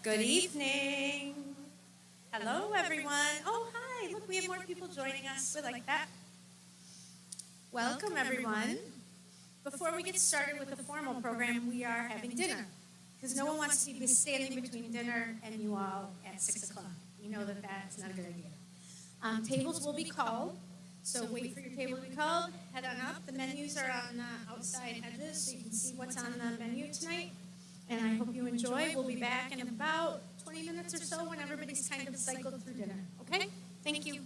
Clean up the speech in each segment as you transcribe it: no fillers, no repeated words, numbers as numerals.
Good evening. Hello, everyone. Oh, hi. Look, we have more people joining us. We like that. Welcome, everyone. Before we get started with the formal program, we are having dinner because no one wants to be standing between dinner and you all at 6 o'clock. You know that that's not a good idea. Tables will be called, so wait for your table to be called. Head on up. The menus are on the outside edges, so you can see what's on the menu tonight. And I hope you enjoy. We'll be back in about 20 minutes or so when everybody's kind of cycled through dinner. Okay? Thank you.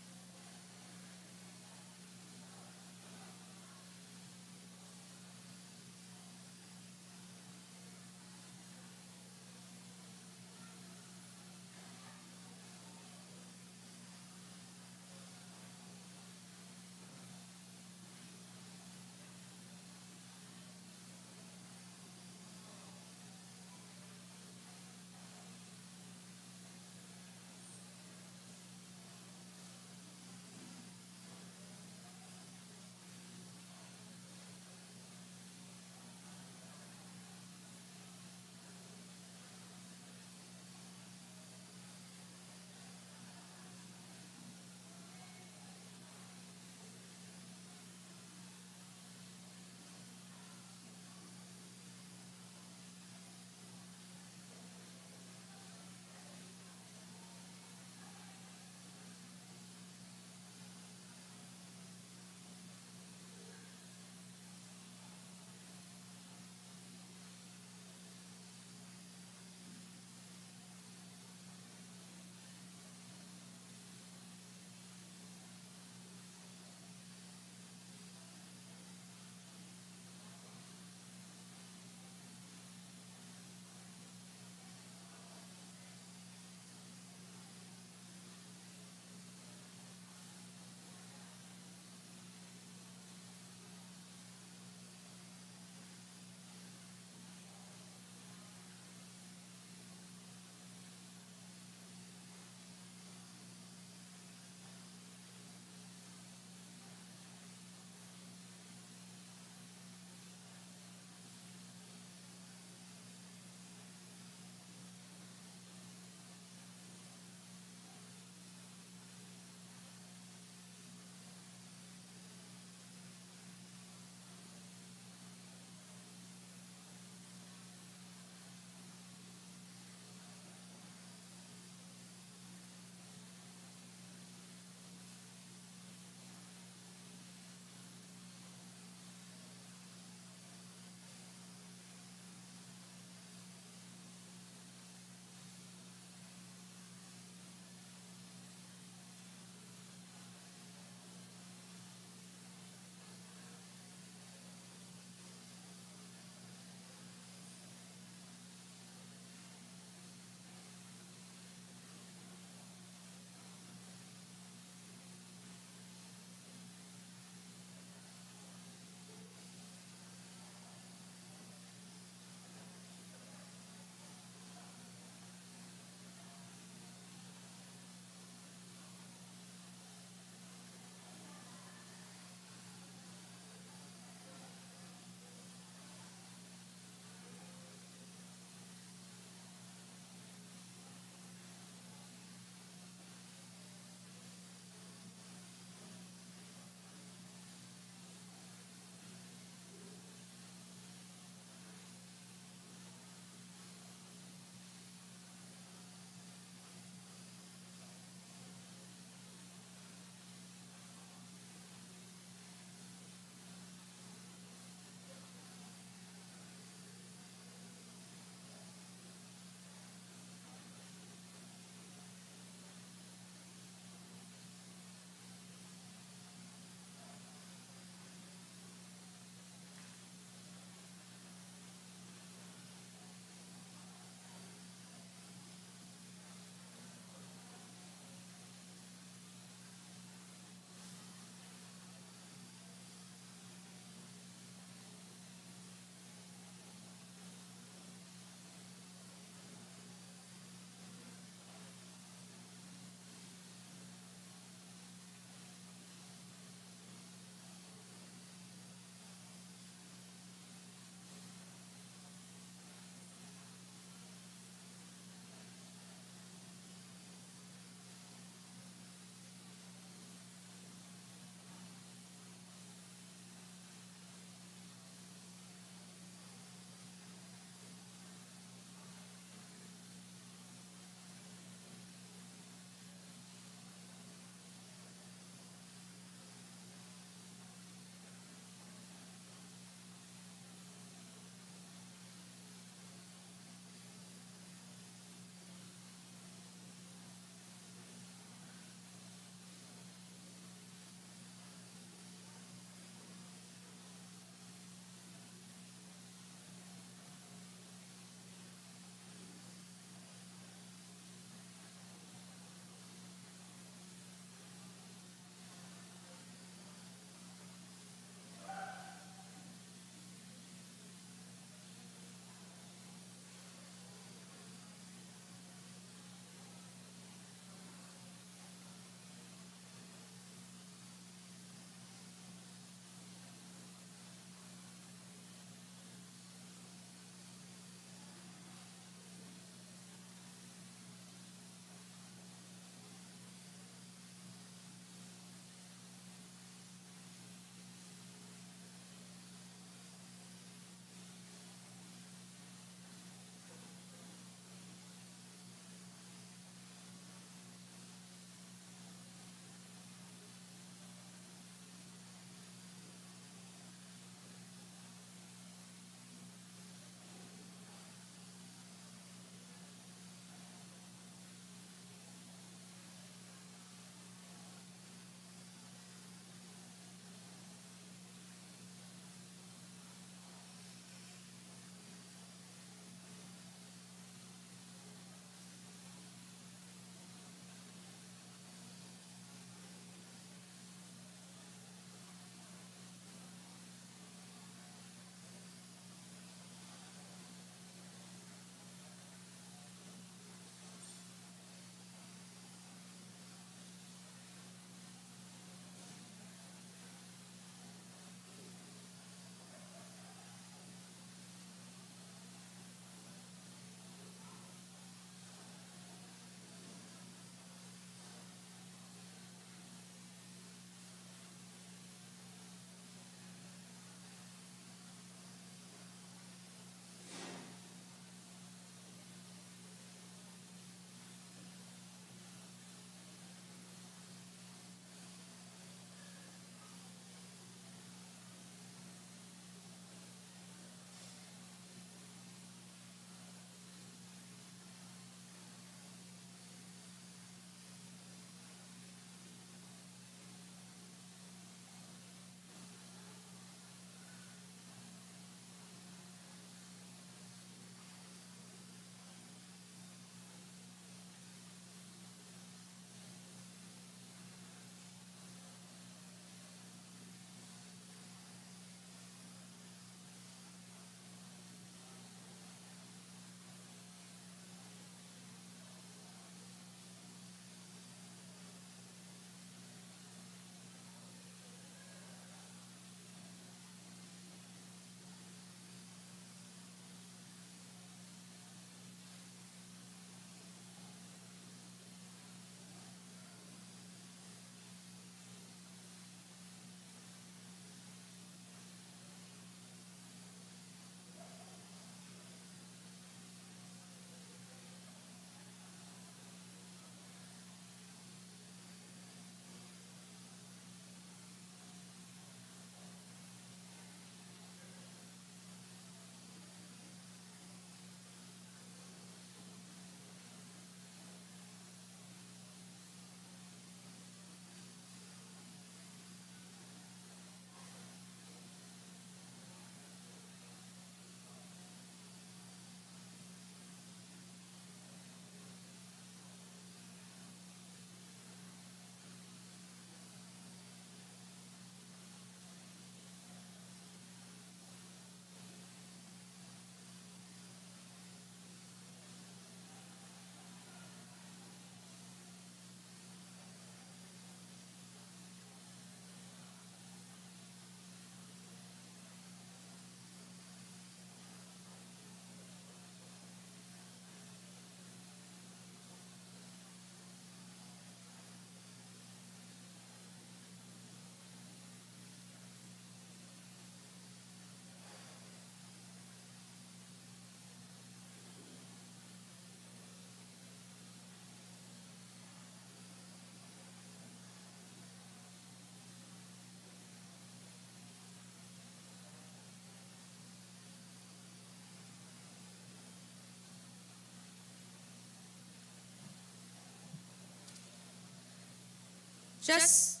Just,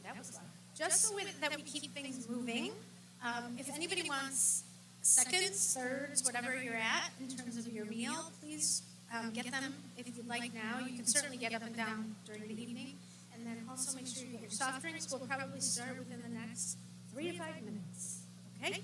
that was loud. Just so that we keep things moving, if anybody wants seconds, thirds, whatever you're at in terms of your meal, please get them if you'd like now. You can certainly get up and down during the evening. And then also make sure you get your soft drinks. We'll probably start within the next 3 to 5 minutes. Okay?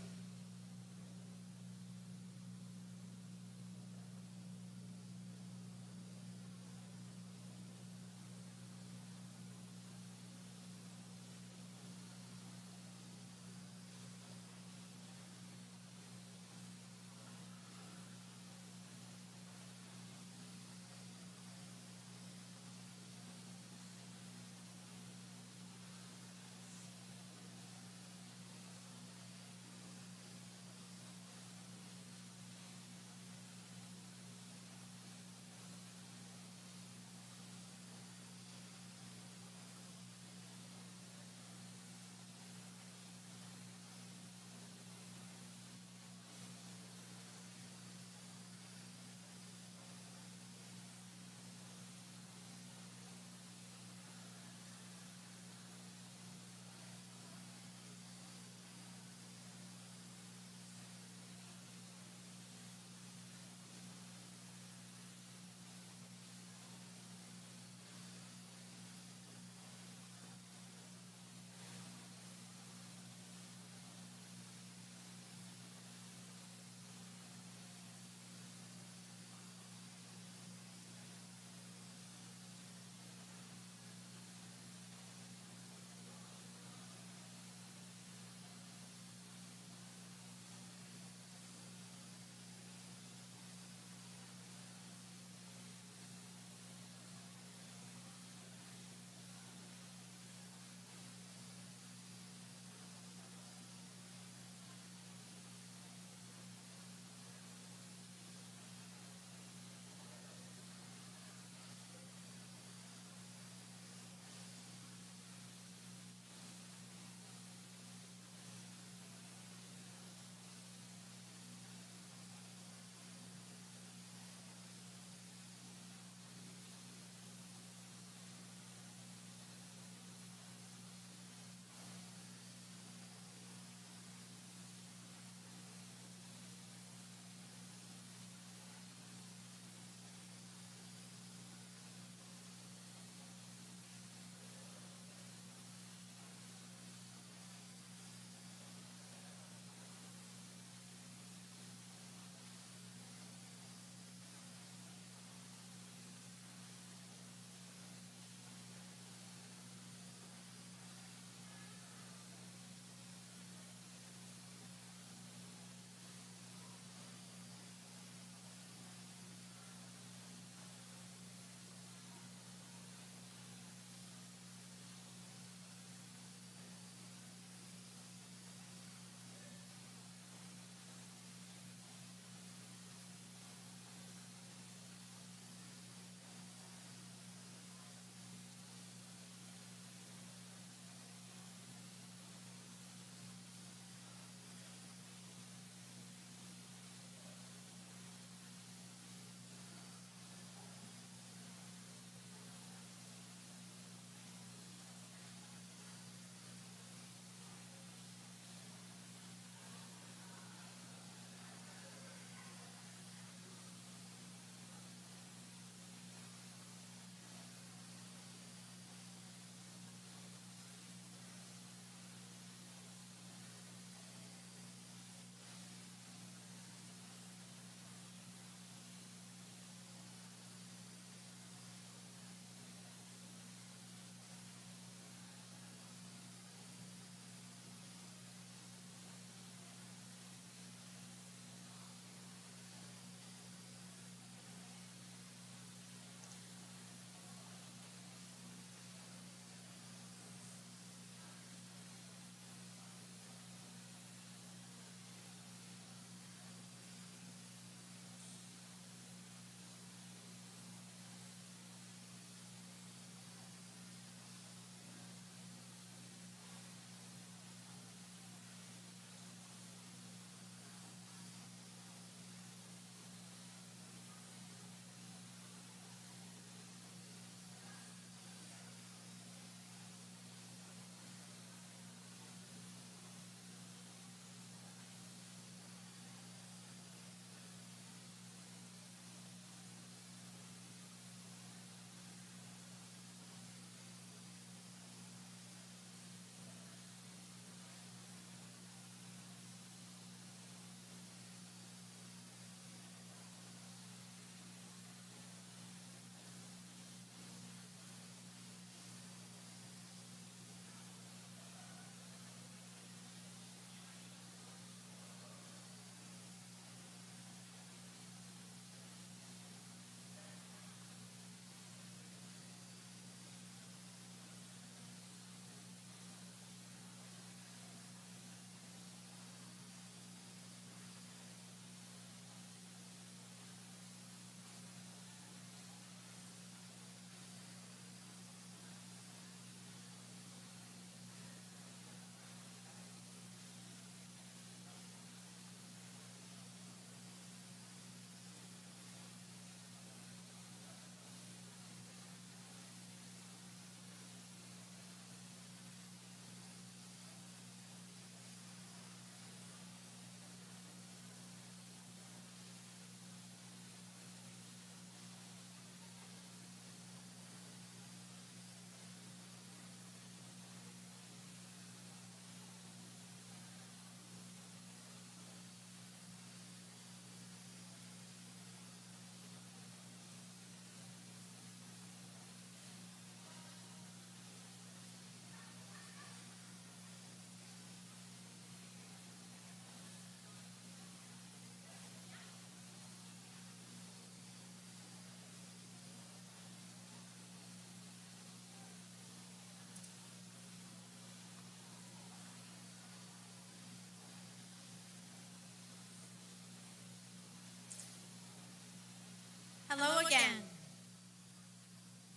Hello again.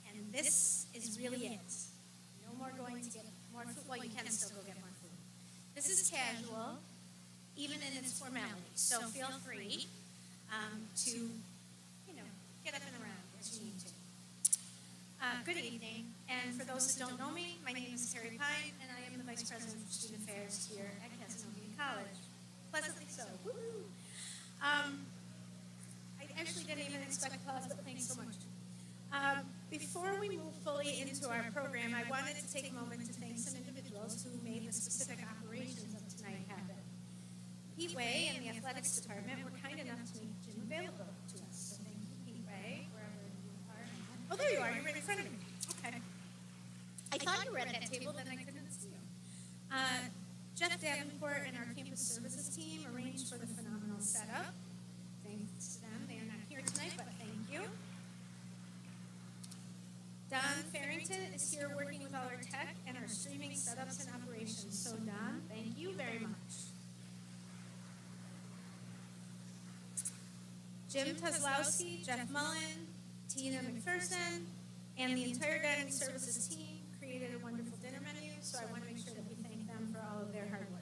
And this is really it. No more going to get more food. Well, you can still go get more food. This is casual, even in its formality. So feel free to, get up and around as you need to. Good evening. And for those that don't know me, my name is Terry Pine, and I am the Vice President for Student Affairs here at Cazenovia College. Pleasantly so. Woo-hoo. I actually didn't even expect a pause, but thanks so much. Before we move fully into our program, I wanted to take a moment to thank some individuals who made the specific operations of tonight happen. Pete Way and the athletics department were kind enough to make Jim available to us. So thank you, Pete Way, wherever you are. Oh, there you are. You're right in front of me. Okay. I thought you were at that table, then I couldn't see you. Jeff Davenport and our campus services team arranged for the phenomenal setup. Thanks to them. They are not here tonight, but thank you. Don Farrington is here working with all our tech and our streaming setups and operations. So Don, thank you very much. Jim Tazlowski, Jeff Mullen, Tina McPherson, and the entire dining services team created a wonderful dinner menu, so I want to make sure that we thank them for all of their hard work.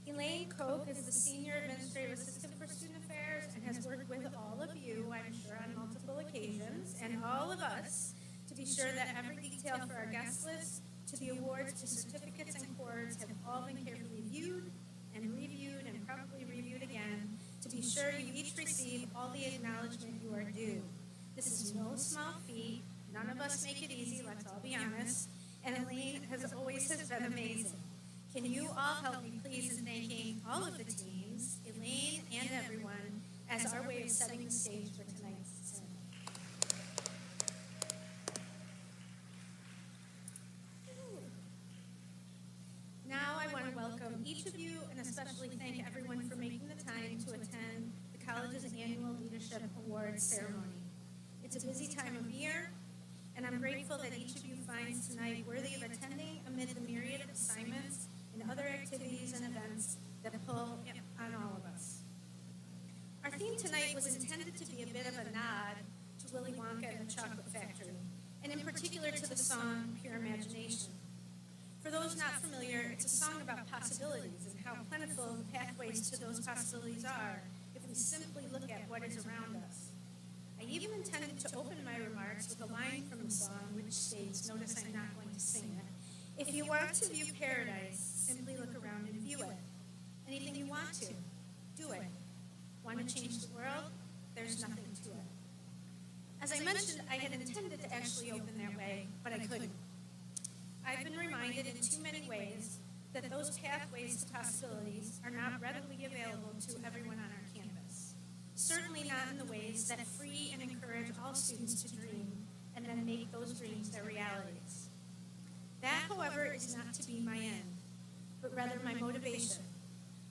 Elaine Koch is the Senior Administrative Assistant for Student Affairs and has worked with all of you, I'm sure, on multiple occasions, and all of us to be sure that every detail for our guest list, to the awards, to certificates and cords, have all been carefully viewed and probably reviewed again, to be sure you each receive all the acknowledgement you are due. This is no small feat. None of us make it easy, let's all be honest, and Elaine has been amazing. Can you all help me please in thanking all of the teams, Elaine and everyone, as our way of setting the stage for tonight's ceremony. Now I want to welcome each of you and especially thank everyone for making the time to attend the college's annual Leadership Awards ceremony. It's a busy time of year, and I'm grateful that each of you finds tonight worthy of attending amid the myriad of assignments and other activities and events that pull on all of us. Our theme tonight was intended to be a bit of a nod to Willy Wonka and the Chocolate Factory, and in particular to the song Pure Imagination. For those not familiar, it's a song about possibilities and how plentiful the pathways to those possibilities are if we simply look at what is around us. I even intended to open my remarks with a line from the song which states, notice I'm not going to sing it, if you want to view paradise, simply look around and view it. Anything you want to, do it. Want to change the world? There's nothing to it. As I mentioned, I had intended to actually open that way, but I couldn't. I've been reminded in too many ways that those pathways to possibilities are not readily available to everyone on our campus. Certainly not in the ways that free and encourage all students to dream and then make those dreams their realities. That, however, is not to be my end, but rather my motivation,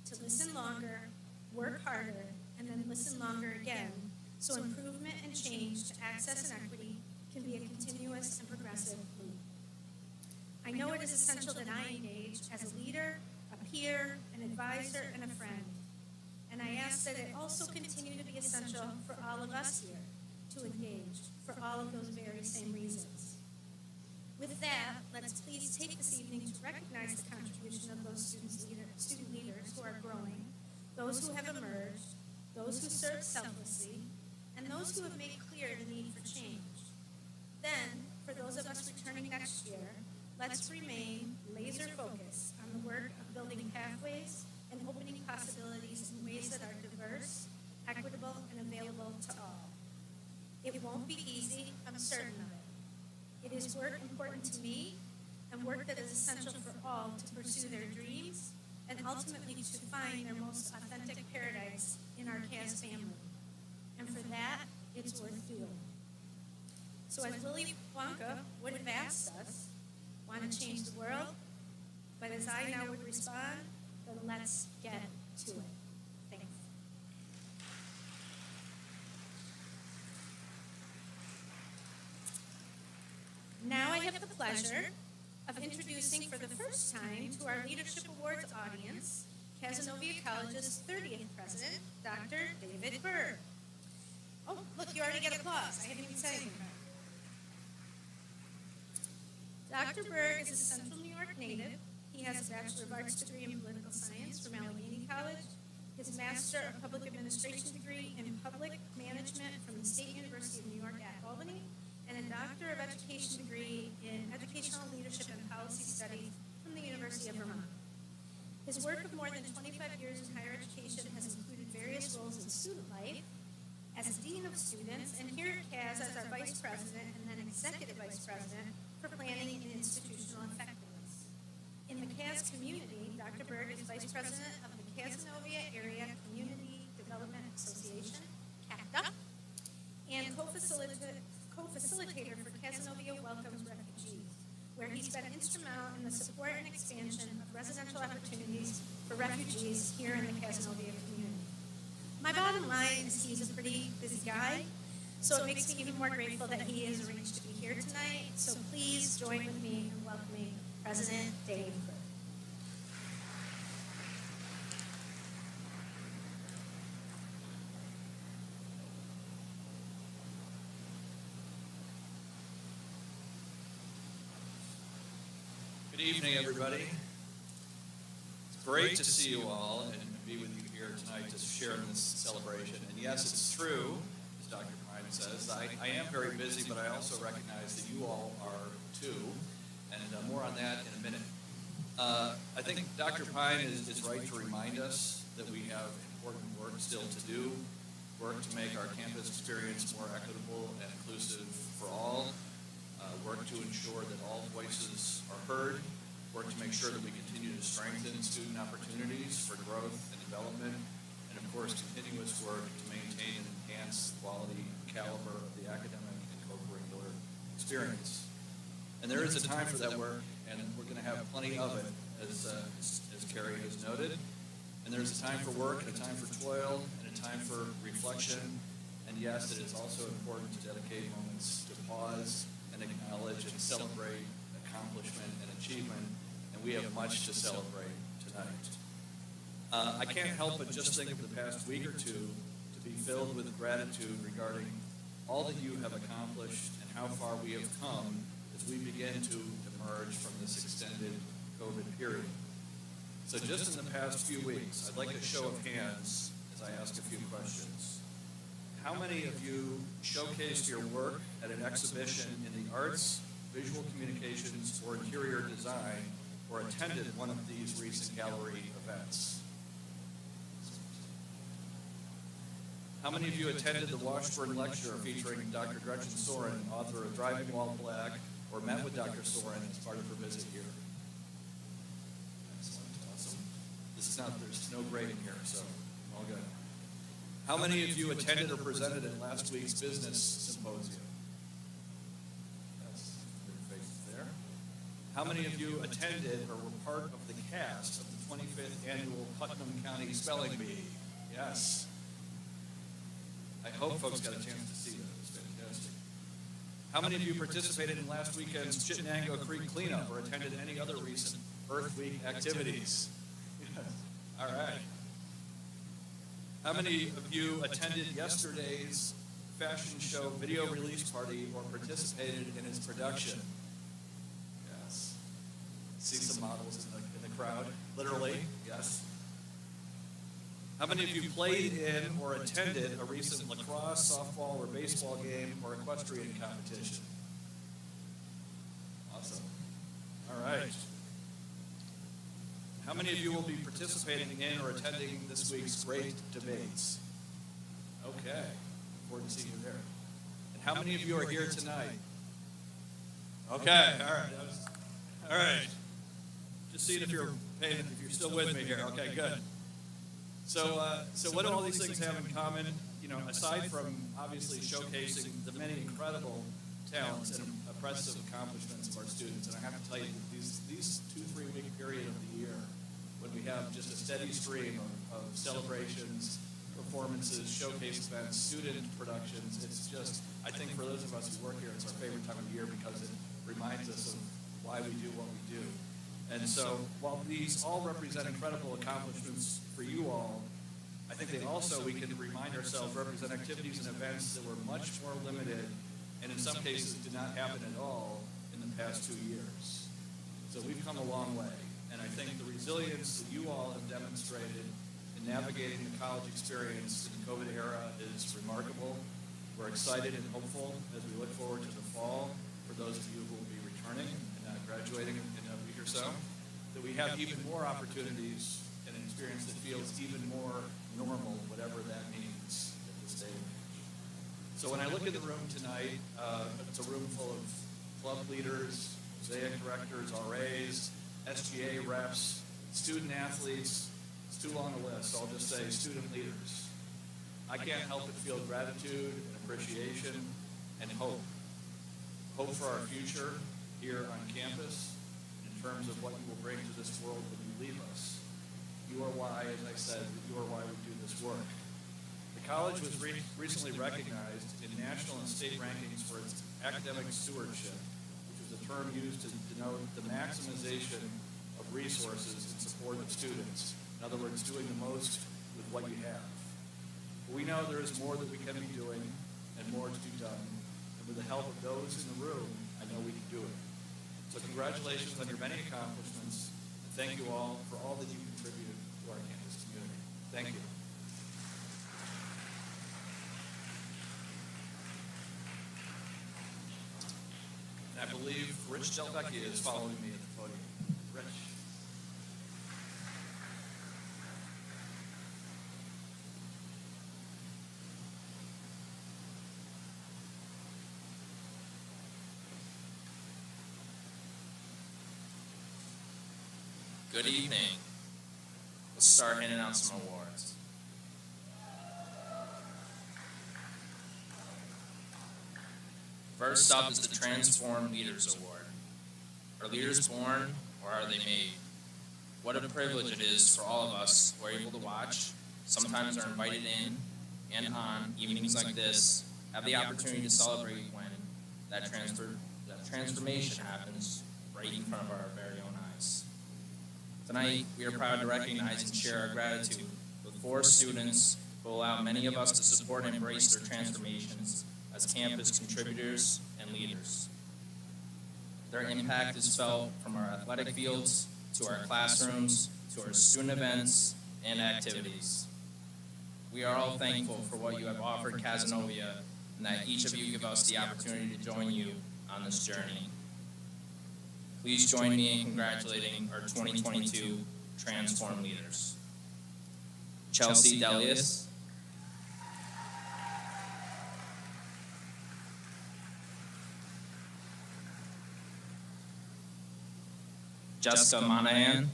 to listen longer, work harder, and then listen longer again, so improvement and change to access and equity can be a continuous and progressive loop. I know it is essential that I engage as a leader, a peer, an advisor, and a friend, and I ask that it also continue to be essential for all of us here to engage for all of those very same reasons. With that, let's please take this evening to recognize the contribution of those student leaders who are growing, those who have emerged, those who serve selflessly, and those who have made clear the need for change. Then, for those of us returning next year, let's remain laser focused on the work of building pathways and opening possibilities in ways that are diverse, equitable, and available to all. It won't be easy, I'm certain of it. It is work important to me and work that is essential for all to pursue their dreams and ultimately to find their most authentic paradise in our Caz family. And for that, it's worth doing. So as Willy Wonka would have asked us, want to change the world? But as I now would respond, then let's get to it. Thanks. Now I have the pleasure of introducing for the first time to our Leadership Awards audience Cazenovia College's 30th president, Dr. David Berg. Oh, look, you already get applause. I haven't even said anything. Dr. Berg is a Central New York native. He has a Bachelor of Arts degree in Political Science from Allegheny College, his Master of Public Administration degree in Public Management from the State University of New York at Albany, and a Doctor of Education degree in Educational Leadership and Policy Studies from the University of Vermont. His work of more than 25 years in higher education has included various roles in student life, as Dean of Students, and here at CAS as our Vice President and then Executive Vice President for Planning and Institutional Effectiveness. In the CAS community, Dr. Berg is Vice President of the Cazenovia Area Community Development Association, CACDA, and co-facilitator for Cazenovia Welcomes Refugees, where he's been instrumental in the support and expansion of residential opportunities for refugees here in the Cazenovia community. My bottom line is he's a pretty busy guy, so it makes me even more grateful that he has arranged to be here tonight. So please join with me in welcoming President Dave Berg. Good evening, everybody. It's great to see you all and be with you here tonight to share in this celebration. And yes, it's true, as Dr. Pine says, I am very busy, but I also recognize that you all are too, and more on that in a minute. I think Dr. Pine is right to remind us that we have important work still to do, work to make our campus experience more equitable and inclusive for all, work to ensure that all voices are heard, work to make sure that we continue to strengthen student opportunities for growth and development, and of course, continuous work to maintain and enhance the quality and caliber of the academic and co-curricular experience. And there is a time for that work, and we're going to have plenty of it, as Carrie has noted. And there's a time for work, and a time for toil, and a time for reflection. And yes, it is also important to dedicate moments to pause and acknowledge and celebrate accomplishment and achievement, and we have much to celebrate tonight. I can't help but just think of the past week or two to be filled with gratitude regarding all that you have accomplished and how far we have come as we begin to emerge from this extended COVID period. So just in the past few weeks, I'd like a show of hands as I ask a few questions. How many of you showcased your work at an exhibition in the arts, visual communications, or interior design, or attended one of these recent gallery events? How many of you attended the Washburn Lecture featuring Dr. Gretchen Soren, author of Driving While Black, or met with Dr. Soren as part of her visit here? Excellent, awesome. There's no grading here, so all good. How many of you attended or presented at last week's business symposium? Yes, good faces there. How many of you attended or were part of the cast of the 25th annual Putnam County Spelling Bee? Yes. I hope folks got a chance to see that. It was fantastic. How many of you participated in last weekend's Chittenango Creek cleanup or attended any other recent Earth Week activities? Yes. All right. How many of you attended yesterday's fashion show video release party or participated in its production? Yes. See some models in the crowd, literally, yes. How many of you played in or attended a recent lacrosse, softball, or baseball game or equestrian competition? Awesome. All right. How many of you will be participating in or attending this week's great debates? Okay. Look forward to seeing you there. And how many of you are here tonight? Okay. All right. All right. Just seeing if you're still with me here. Okay, good. So what do all these things have in common? You know, aside from obviously showcasing the many incredible talents and impressive accomplishments of our students, and I have to tell you, these 2-3 week period of the year, when we have just a steady stream of celebrations, performances, showcase events, student productions, it's just, I think for those of us who work here, it's our favorite time of year because it reminds us of why we do what we do. And so while these all represent incredible accomplishments for you all, I think they also, we can remind ourselves, represent activities and events that were much more limited and in some cases did not happen at all in the past 2 years. So we've come a long way. And I think the resilience that you all have demonstrated in navigating the college experience in the COVID era is remarkable. We're excited and hopeful as we look forward to the fall for those of you who will be returning and graduating in a week or so, that we have even more opportunities and an experience that feels even more normal, whatever that means at this day and age. So when I look at the room tonight, it's a room full of club leaders, mosaic directors, RAs, SGA reps, student athletes. It's too long a list, so I'll just say student leaders. I can't help but feel gratitude and appreciation and hope. Hope for our future here on campus in terms of what you will bring to this world when you leave us. You are why, as I said, you are why we do this work. The college was recently recognized in national and state rankings for its academic stewardship, which is a term used to denote the maximization of resources in support of students. In other words, doing the most with what you have. But we know there is more that we can be doing and more to be done. And with the help of those in the room, I know we can do it. So congratulations on your many accomplishments. And thank you all for all that you contributed to our campus community. Thank you. And I believe Rich Delvecchia is following me at the podium. Rich. Good evening. Let's start handing out some awards. First up is the Transform Leaders Award. Are leaders born or are they made? What a privilege it is for all of us who are able to watch, sometimes are invited in and on evenings like this, have the opportunity to celebrate when that transformation happens right in front of our very own eyes. Tonight, we are proud to recognize and share our gratitude with 4 students who allow many of us to support and embrace their transformations as campus contributors and leaders. Their impact is felt from our athletic fields, to our classrooms, to our student events and activities. We are all thankful for what you have offered Cazenovia, and that each of you give us the opportunity to join you on this journey. Please join me in congratulating our 2022 Transform Leaders. Chelsea Delius, Jessica Monahan,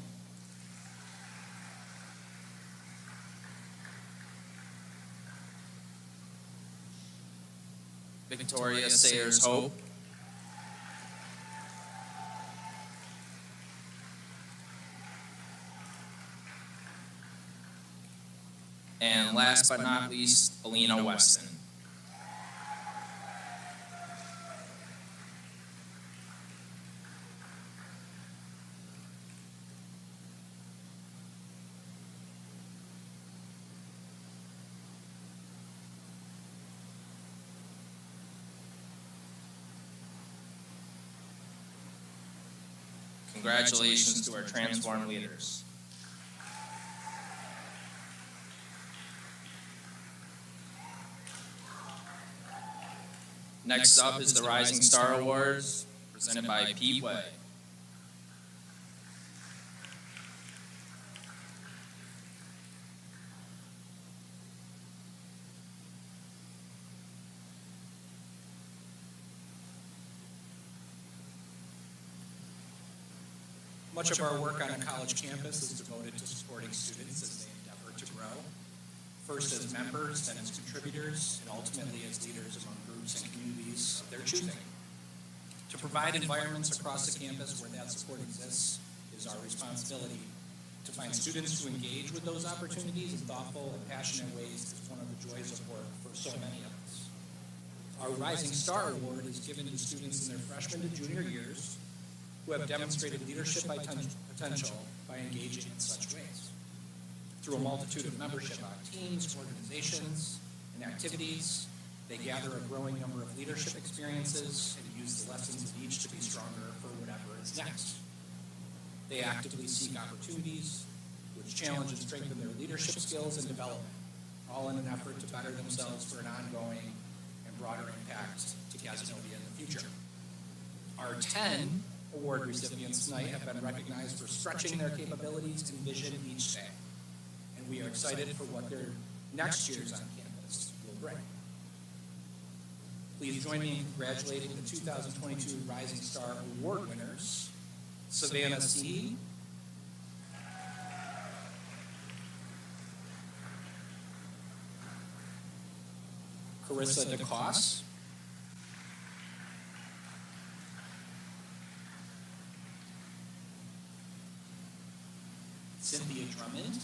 Victoria Sayers Hope, and last but not least, Alina Weston. Congratulations to our Transform Leaders. Next up is the Rising Star Awards, presented by Pete Way. Much of our work on a college campus is devoted to supporting students as they endeavor to grow, first as members, then as contributors, and ultimately as leaders among groups and communities of their choosing. To provide environments across the campus where that support exists is our responsibility. To find students who engage with those opportunities in thoughtful and passionate ways is one of the joys of work for so many of us. Our Rising Star Award is given to students in their freshman to junior years who have demonstrated leadership potential by engaging in such ways. Through a multitude of membership on teams, organizations, and activities, they gather a growing number of leadership experiences and use the lessons of each to be stronger for whatever is next. They actively seek opportunities which challenge and strengthen their leadership skills and development, all in an effort to better themselves for an ongoing and broader impact to Cazenovia in the future. Our 10 award recipients tonight have been recognized for stretching their capabilities and vision each day, and we are excited for what their next years on campus will bring. Please join me in congratulating the 2022 Rising Star Award winners, Savannah C., Carissa DeCoste, Cynthia Drummond,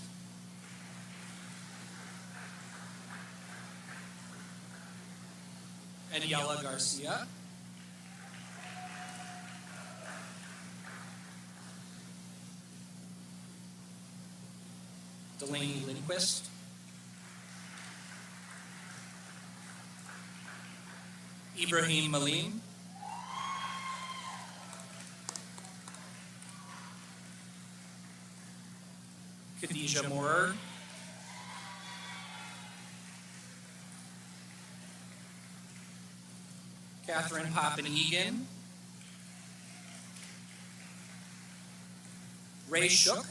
Aniela Garcia, Delaney Lindquist, Ibrahim Malim, Khadijah Moorer, Catherine Poppen-Egan, Ray Shook,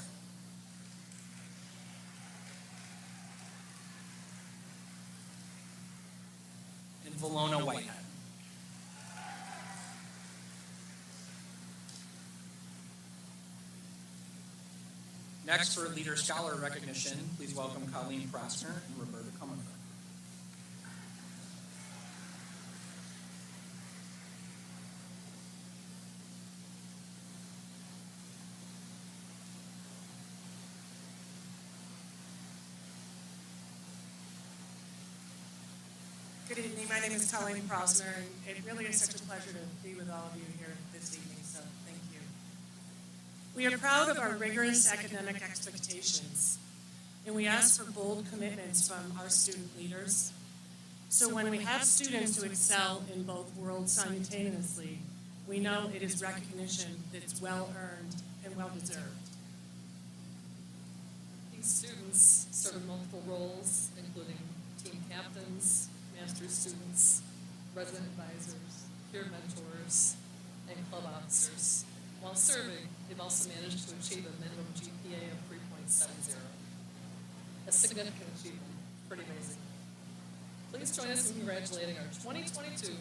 and Valona Whitehead. Next, for Leader Scholar recognition, please welcome Colleen Prosner and Roberta Comerford. Good evening. My name is Colleen Prosner, and it really is such a pleasure to be with all of you here this evening, so thank you. We are proud of our rigorous academic expectations, and we ask for bold commitments from our student leaders. So when we have students who excel in both worlds simultaneously, we know it is recognition that's well-earned and well-deserved. These students serve multiple roles, including team captains, master's students, resident advisors, peer mentors, and club officers. While serving, they've also managed to achieve a minimum GPA of 3.70. A significant achievement, pretty amazing. Please join us in congratulating our 2022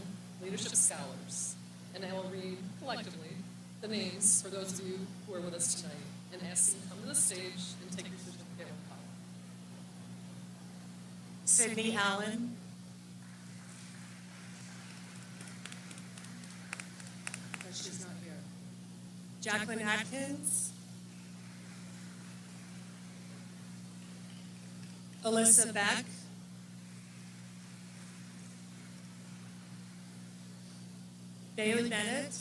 Leadership Scholars, and I will read collectively the names for those of you who are with us tonight and ask you to come to the stage and take your certificate with call. Sydney Allen, but she's not here. Jacqueline Atkins, Alyssa Beck, Bailey Bennett,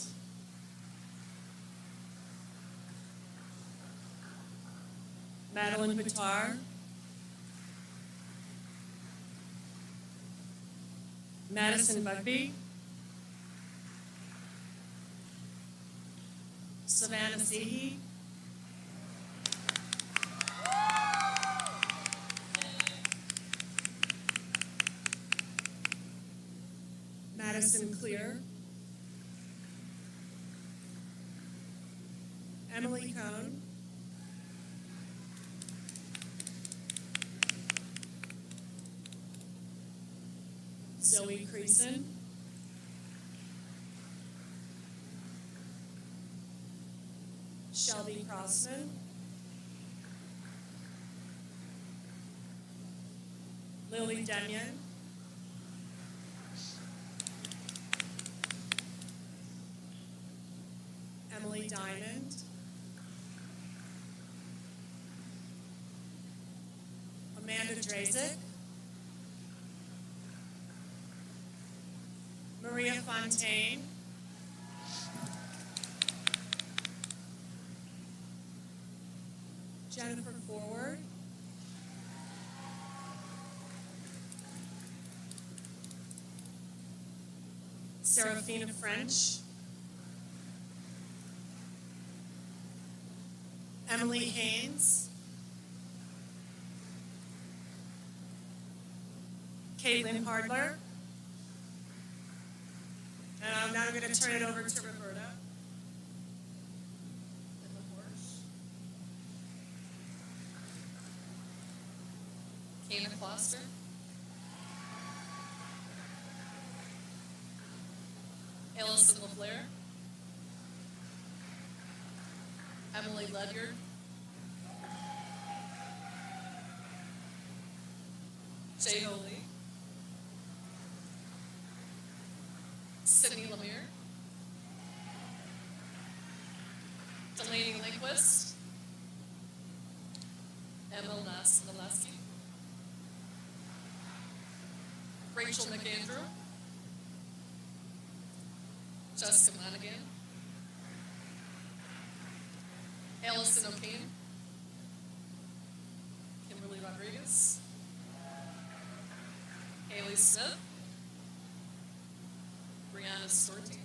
Madeline Bitar, Madison Bugby, Savannah Seehee, Madison Clear, Emily Cohn, Zoe Creason, Shelby Crossman, Lily Denyon, Emily Diamond, Amanda Drazik, Maria Fontaine, Serafina French, Emily Haynes, Caitlin Hardler, and now I'm going to turn it over to Roberta. Kana Kloster, Allison LaFleur, Emily Ledyard, Jay Holy, Sydney Lemire, Delaney Lindquist, Emil Naleski, Rachel McAndrew, Jessica Monaghan, Allison O'Kane, Kimberly Rodriguez, Haley Smith, Brianna Storti,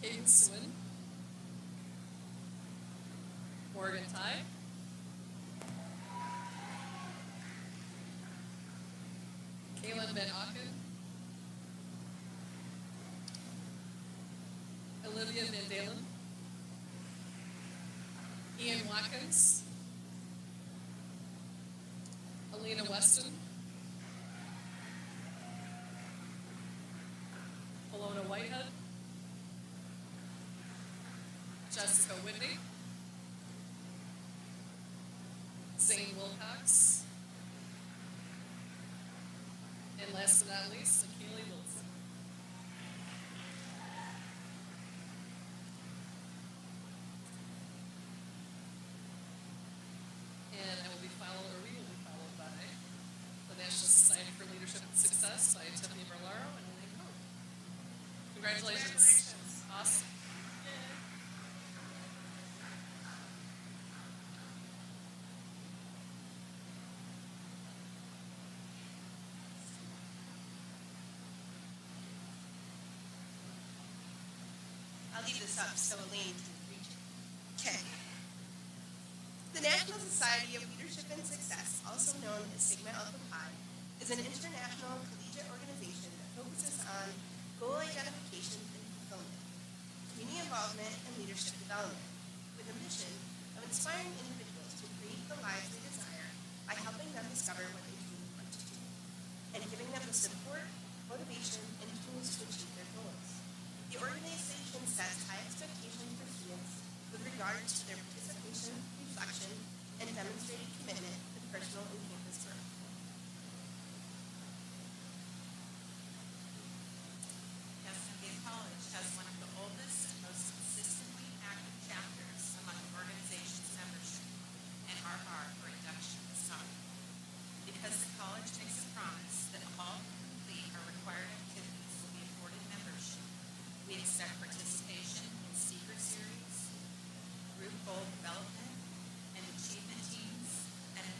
Caden Swin, Morgan Ty, Kaylin Van Auken, Olivia Van Dalen, Ian Watkins, Alina Weston, Alona Whitehead, Jessica Whitney, Zane Wilcox, and last but not least, Keely Wilson. And I will be followed, or we will be followed by the National Society for Leadership and Success by Tiffany Merlaro and Elaine Coe. Congratulations. Awesome. I'll leave this up so Elaine can reach it. Okay. The National Society of Leadership and Success, also known as Sigma Alpha Pi, is an international collegiate organization that focuses on goal identification and fulfillment, community involvement, and leadership development, with a mission of inspiring individuals to create the lives they desire by helping them discover what they truly want to do, and giving them the support, motivation, and tools to achieve their goals. The organization sets high expectations for students with regards to their participation, reflection, and demonstrated commitment to personal and campus growth. Cazenovia College has one of the oldest and most consistently active chapters among the organization's membership and are for induction this summer. Because the college makes a promise that all who complete our required activities will be afforded membership, we expect participation in speaker series, group goal development, and achievement teams, and a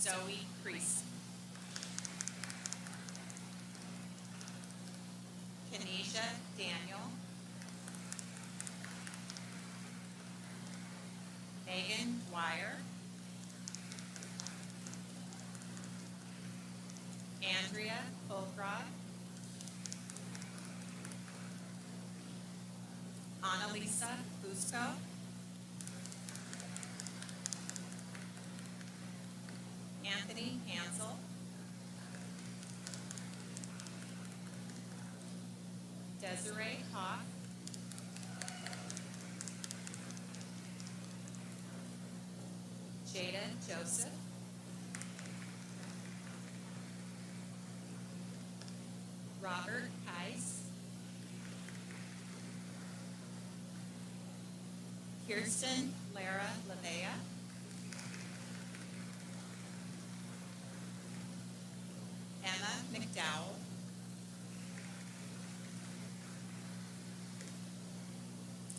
Zoe Priest. Kenesha Daniel. Megan Dwyer. Andrea Fulcrog. Annalisa Fusco. Anthony Hansel. Desiree Hawk. Jada Joseph. Robert Heiss. Kirsten Lara Lavea. Emma McDowell.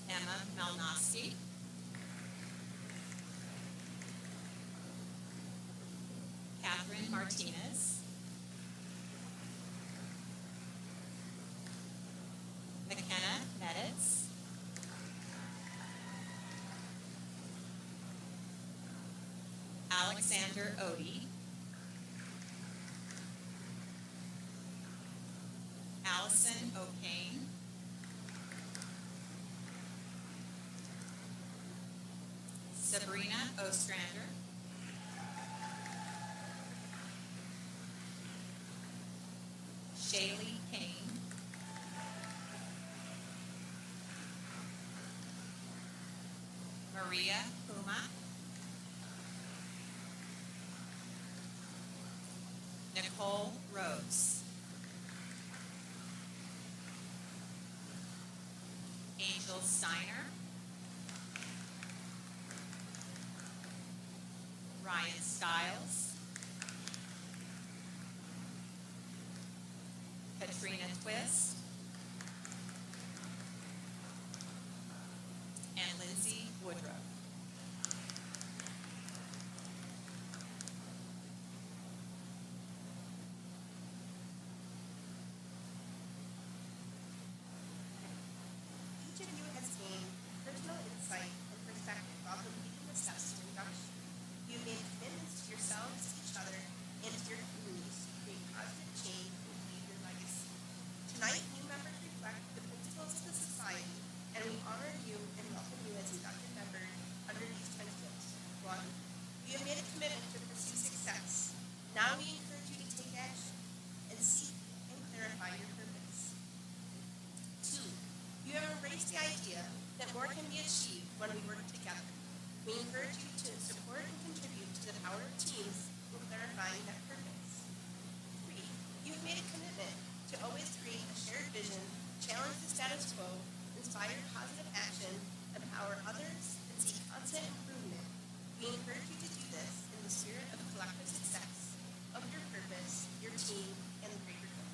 Emma Malnosky. Catherine Martinez. McKenna Meditz. Alexander Odie. Allison O'Kane. Sabrina Ostrander. Shaylee Kane. Maria Puma. Nicole Rose. Angel Steiner. Ryan Stiles. Katrina Twist. And Lindsay Woodruff. Each of you has gained personal insight and perspective while completing the steps to induction. You have made commitments to yourselves, each other, and to your communities to create positive change and leave your legacy. Tonight, new members reflect the principles of the society, and we honor you and welcome you as inducted members under these principles. 1. You have made a commitment to pursue success. Now we encourage you to take action and seek and clarify your purpose. 2. You have embraced the idea that more can be achieved when we work together. We encourage you to support and contribute to the power of teams in clarifying that purpose. 3. You've made a commitment to always create a shared vision, challenge the status quo, inspire positive action, empower others, and seek constant improvement. We encourage you to do this in the spirit of collective success, of your purpose, your team, and the greater good.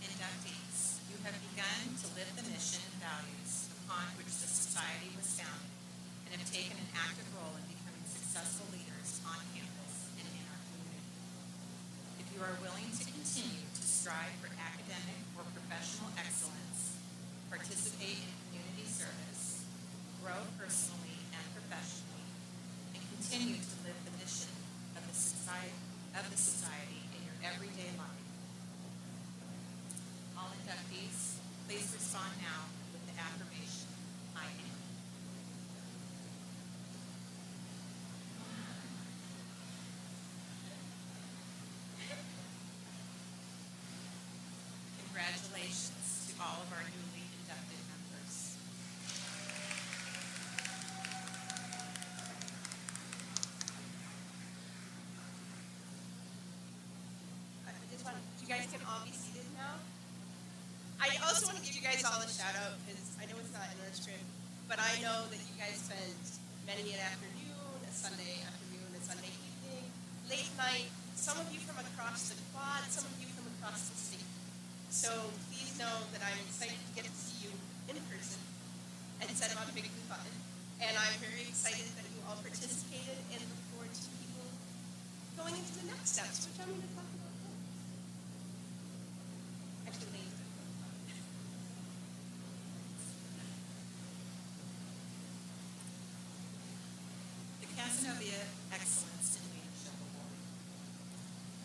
Inductees, you have begun to live the mission and values upon which the society was founded and have taken an active role in becoming successful leaders on campus and in our community. If you are willing to continue to strive for academic or professional excellence, participate in community service, grow personally and professionally, and continue to live the mission of the society in your everyday life, all inductees, please respond now with the affirmation, I am. Congratulations to all of our newly inducted members. You guys can all be seated now. I also want to give you guys all a shout out because I know it's not in our script, but I know that you guys spend many an afternoon, a Sunday afternoon, a Sunday evening, late night, some of you from across the quad, some of you from across the state. So please know that I'm excited to get to see you in person instead of on Big Blue Button. And I'm very excited that you all participated and look forward to people going into the next steps, which I'm going to talk about now. Actually, later. The Cazenovia Excellence in Leadership Award.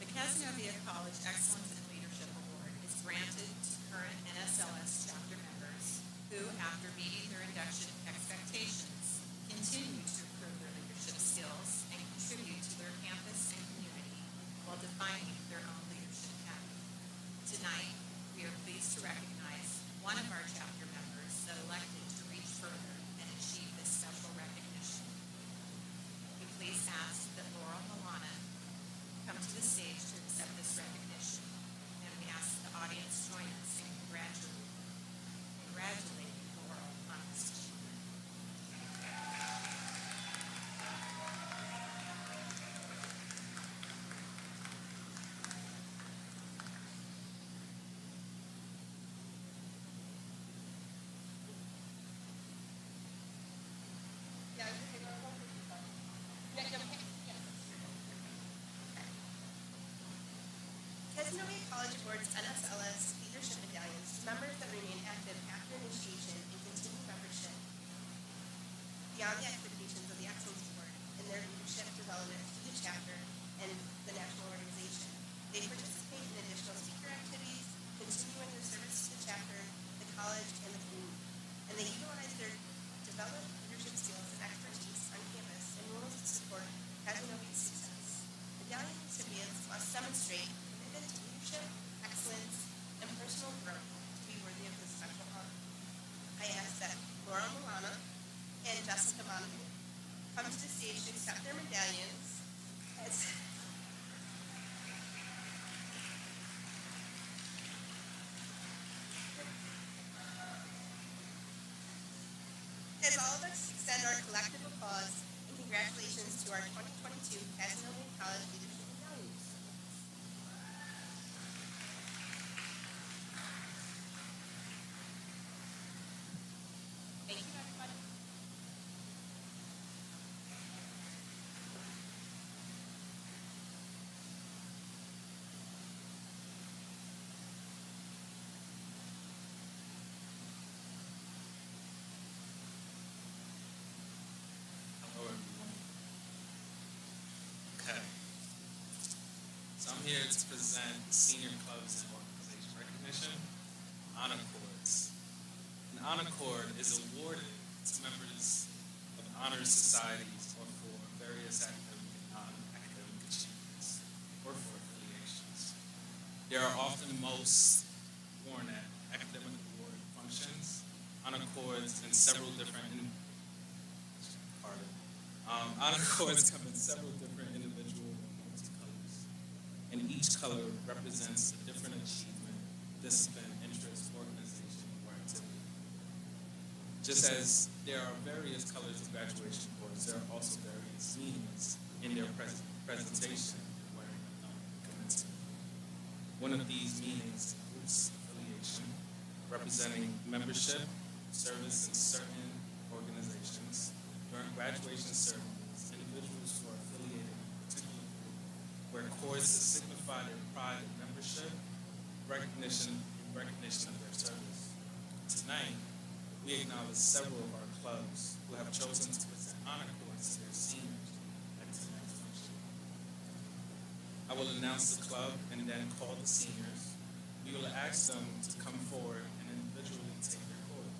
The Cazenovia College Excellence in Leadership Award is granted to current NSLS chapter members who, after meeting their induction expectations, continue to improve their leadership skills and contribute to their campus and community while defining their own leadership path. Tonight, we are pleased to recognize one of our chapter members that elected to reach further and achieve this special recognition. We please ask that Laurel Milana come to the stage to accept this recognition, and we ask the audience join us in congratulating Laurel on this achievement. Yeah, okay, no, I won't put you down. Yeah, okay. Yeah. Cazenovia College awards NSLS leadership medallions to members that remain active after initiation and continue membership beyond the expectations of the Excellence Award in their leadership development to the chapter and the national organization. They participate in additional speaker activities, continue in their service to the chapter, the college, and the community. And they utilize their developed leadership skills and expertise on campus in roles to support Cazenovia's success. Medallion recipients must demonstrate commitment to leadership, excellence, and personal growth to be worthy of this special honor. I ask that Laura Milana and Jessica Monahan come to the stage to accept their medallions. As all of us extend our collective applause and congratulations to our 2022 Cazenovia College Leadership Medallions. Thank you, everybody. Hello, everyone. Okay. So I'm here to present Senior Clubs and Organization Recognition, Honor Cords. An Honor Cord is awarded to members of honor societies or for various academic and non-academic achievements or for affiliations. They are often most worn at academic award functions. Honor Cords in several different honor cords come in several different individual and multicolors, and each color represents a different achievement, discipline, interest, organization, or activity. Just as there are various colors of graduation cords, there are also various meanings in their presentation wearing a commencement. One of these meanings includes affiliation, representing membership, service in certain organizations. During graduation ceremonies, individuals who are affiliated in a particular group wear cords to signify their pride in membership, recognition of their service. Tonight, we acknowledge several of our clubs who have chosen to present honor cords to their seniors at tonight's function. I will announce the club and then call the seniors. We will ask them to come forward and individually take their cord.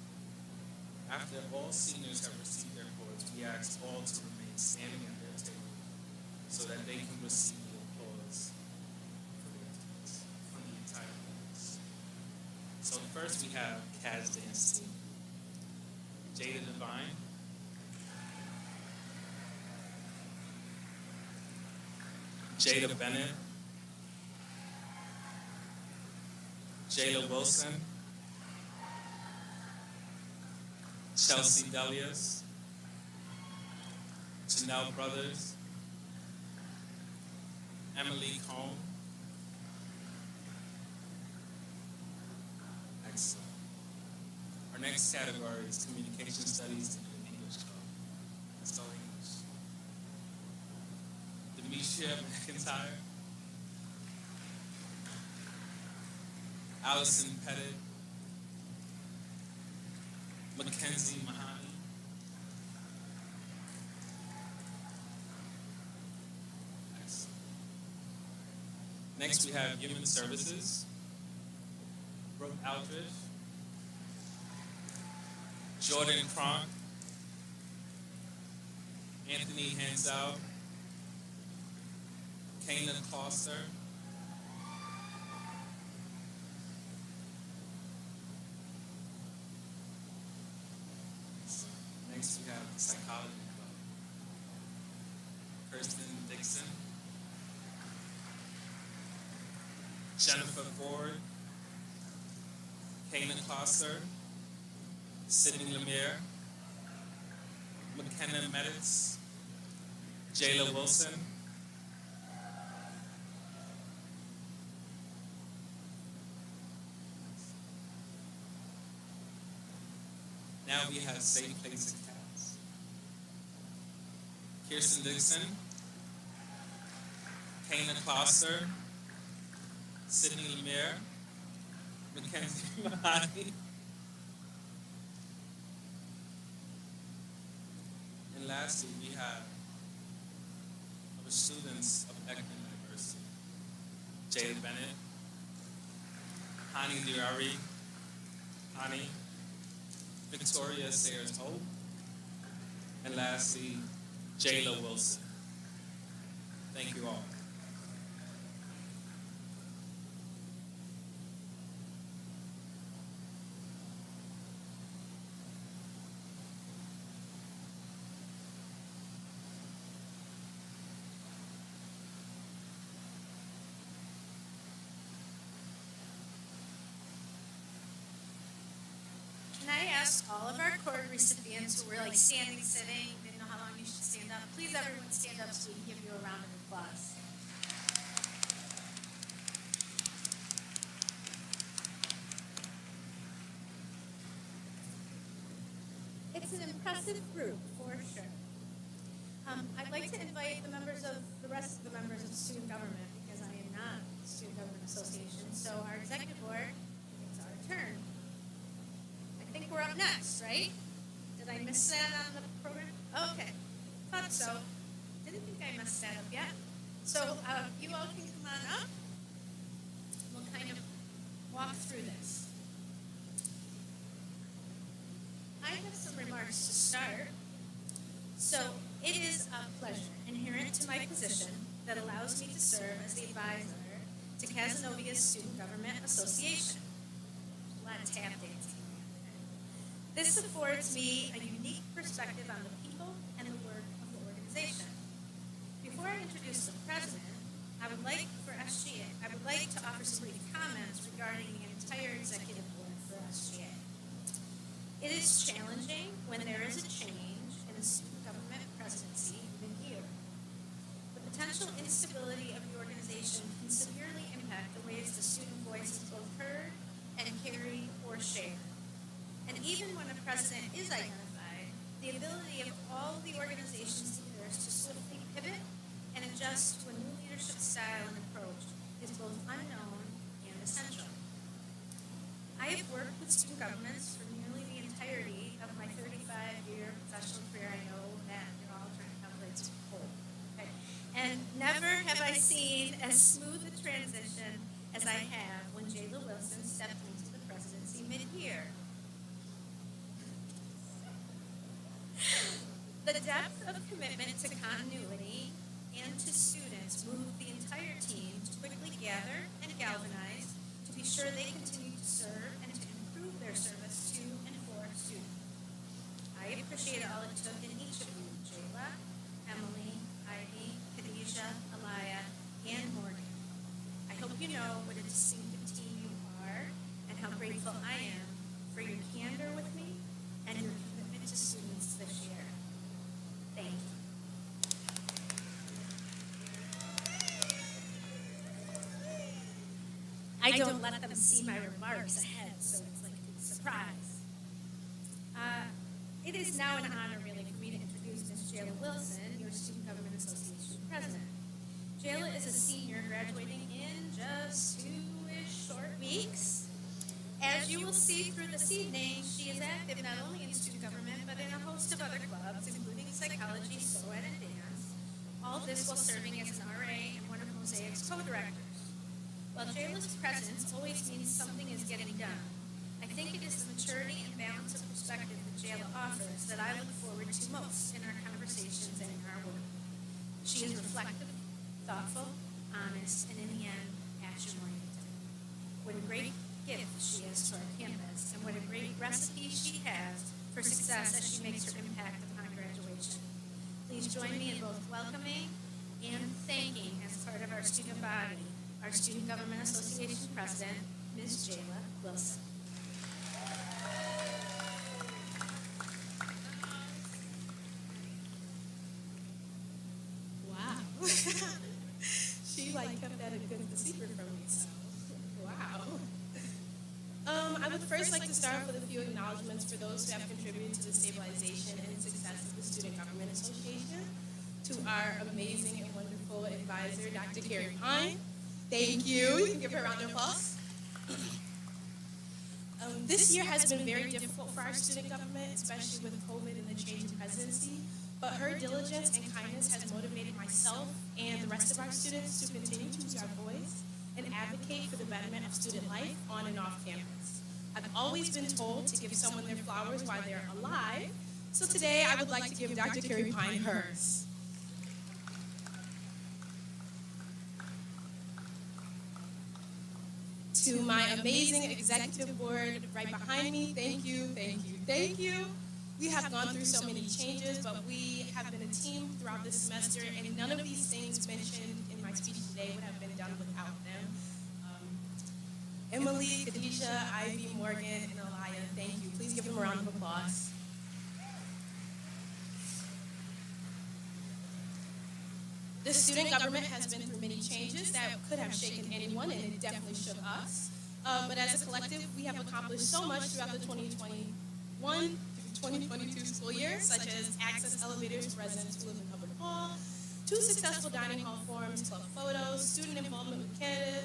After all seniors have received their cords, we ask all to remain standing at their table so that they can receive the applause from the entire class. So first we have Kaz Dance Team. Jada Devine. Jada Bennett. Jayla Wilson. Chelsea Delius. Janelle Brothers. Emily Cohn. Excellent. Our next category is Communication Studies and English Club. Spelling Demetria McIntyre, Allison Pettit, Mackenzie Mahoney, next we have Human Services, Brooke Aldridge, Jordan Cronk, Anthony Hansel, Kanan Foster, next we have the Psychology Club, Kirsten Dixon, Jennifer Ford, Kanan Foster, Sydney Lemire, McKenna Meditz, Jayla Wilson, now we have Safe Place Accounts. Kirsten Dixon, Kanan Foster, Sydney Lemire, Mackenzie Mahoney, and lastly, we have our students of Ekman University, Jada Bennett, Hani Diari, Hani, Victoria Sayers Hope, and lastly, Jayla Wilson. Thank you all. Can I ask all of our cord recipients who were like standing, sitting, didn't know how long you should stand up, please everyone stand up so we can give you a round of applause. It's an impressive group, for sure. I'd like to invite the rest of the members of student government, because I am not the Student Government Association, so our executive board, it's our turn. I think we're up next, right? Did I miss that on the program? Okay, thought so. Didn't think I messed that up yet. So you all can come on up. We'll kind of walk through this. I have some remarks to start. So it is a pleasure inherent to my position that allows me to serve as the advisor to Cazenovia's Student Government Association. A lot of tap dancing. This affords me a unique perspective on the people and the work of the organization. Before I introduce the president, I would like to offer some brief comments regarding the entire executive board for SGA. It is challenging when there is a change in a student government presidency mid-year. The potential instability of the organization can severely impact the ways the student voice is both heard and carried or shared. And even when a president is identified, the ability of all the organization's leaders to swiftly pivot and adjust to a new leadership style and approach is both unknown and essential. I have worked with student governments for nearly the entirety of my 35-year professional career. I know that you're all trying to calculate to whole. Okay. And never have I seen as smooth a transition as I have when Jayla Wilson stepped into the presidency mid-year. The depth of commitment to continuity and to students moved the entire team to quickly gather and galvanize to be sure they continue to serve and to improve their service to and for students. I appreciate all it took in each of you, Jayla, Emily, Ivy, Khadijah, Alaya, and Morgan. I hope you know what a distinctive team you are and how grateful I am for your candor with me and your commitment to students this year. Thank you. I don't let them see my remarks ahead, so it's like a surprise. It is now an honor, really, for me to introduce Mr. Ms. Jayla Wilson, your Student Government Association President. Jayla is a senior graduating in just 2-ish short weeks. As you will see through this evening, she is active not only in student government, but in a host of other clubs, including psychology, SOAD, and dance. All this while serving as an RA and one of Mosaic's co-directors. While Jayla's presence always means something is getting done, I think it is the maturity and balance of perspective that Jayla offers that I look forward to most in our conversations and in our work. She is reflective, thoughtful, honest, and in the end, action-oriented. What a great gift she is to our campus, and what a great recipe she has for success as she makes her impact upon graduation. Please join me in both welcoming and thanking, as part of our student body, our Student Government Association President, Ms. Jayla Wilson. Wow. She kept that a good secret from me, so wow. I would first like to start with a few acknowledgments for those who have contributed to the stabilization and success of the Student Government Association. To our amazing and wonderful advisor, Dr. Carrie Pine. Thank you. You can give her a round of applause. This year has been very difficult for our student government, especially with COVID and the change in presidency. But her diligence and kindness has motivated myself and the rest of our students to continue to use our voice and advocate for the betterment of student life on and off campus. I've always been told to give someone their flowers while they're alive, so today I would like to give Dr. Carrie Pine hers. To my amazing executive board right behind me, thank you, thank you, thank you. We have gone through so many changes, but we have been a team throughout this semester, and none of these things mentioned in my speech today would have been done without them. Emily, Khadijah, Ivy, Morgan, and Alaya, thank you. Please give them a round of applause. The student government has been through many changes that could have shaken anyone, and it definitely shook us. But as a collective, we have accomplished so much throughout the 2021 2022 school year, such as access elevators to residents who live in Hubbard Hall, 2 successful dining hall forums, club photos, student involvement with Canada,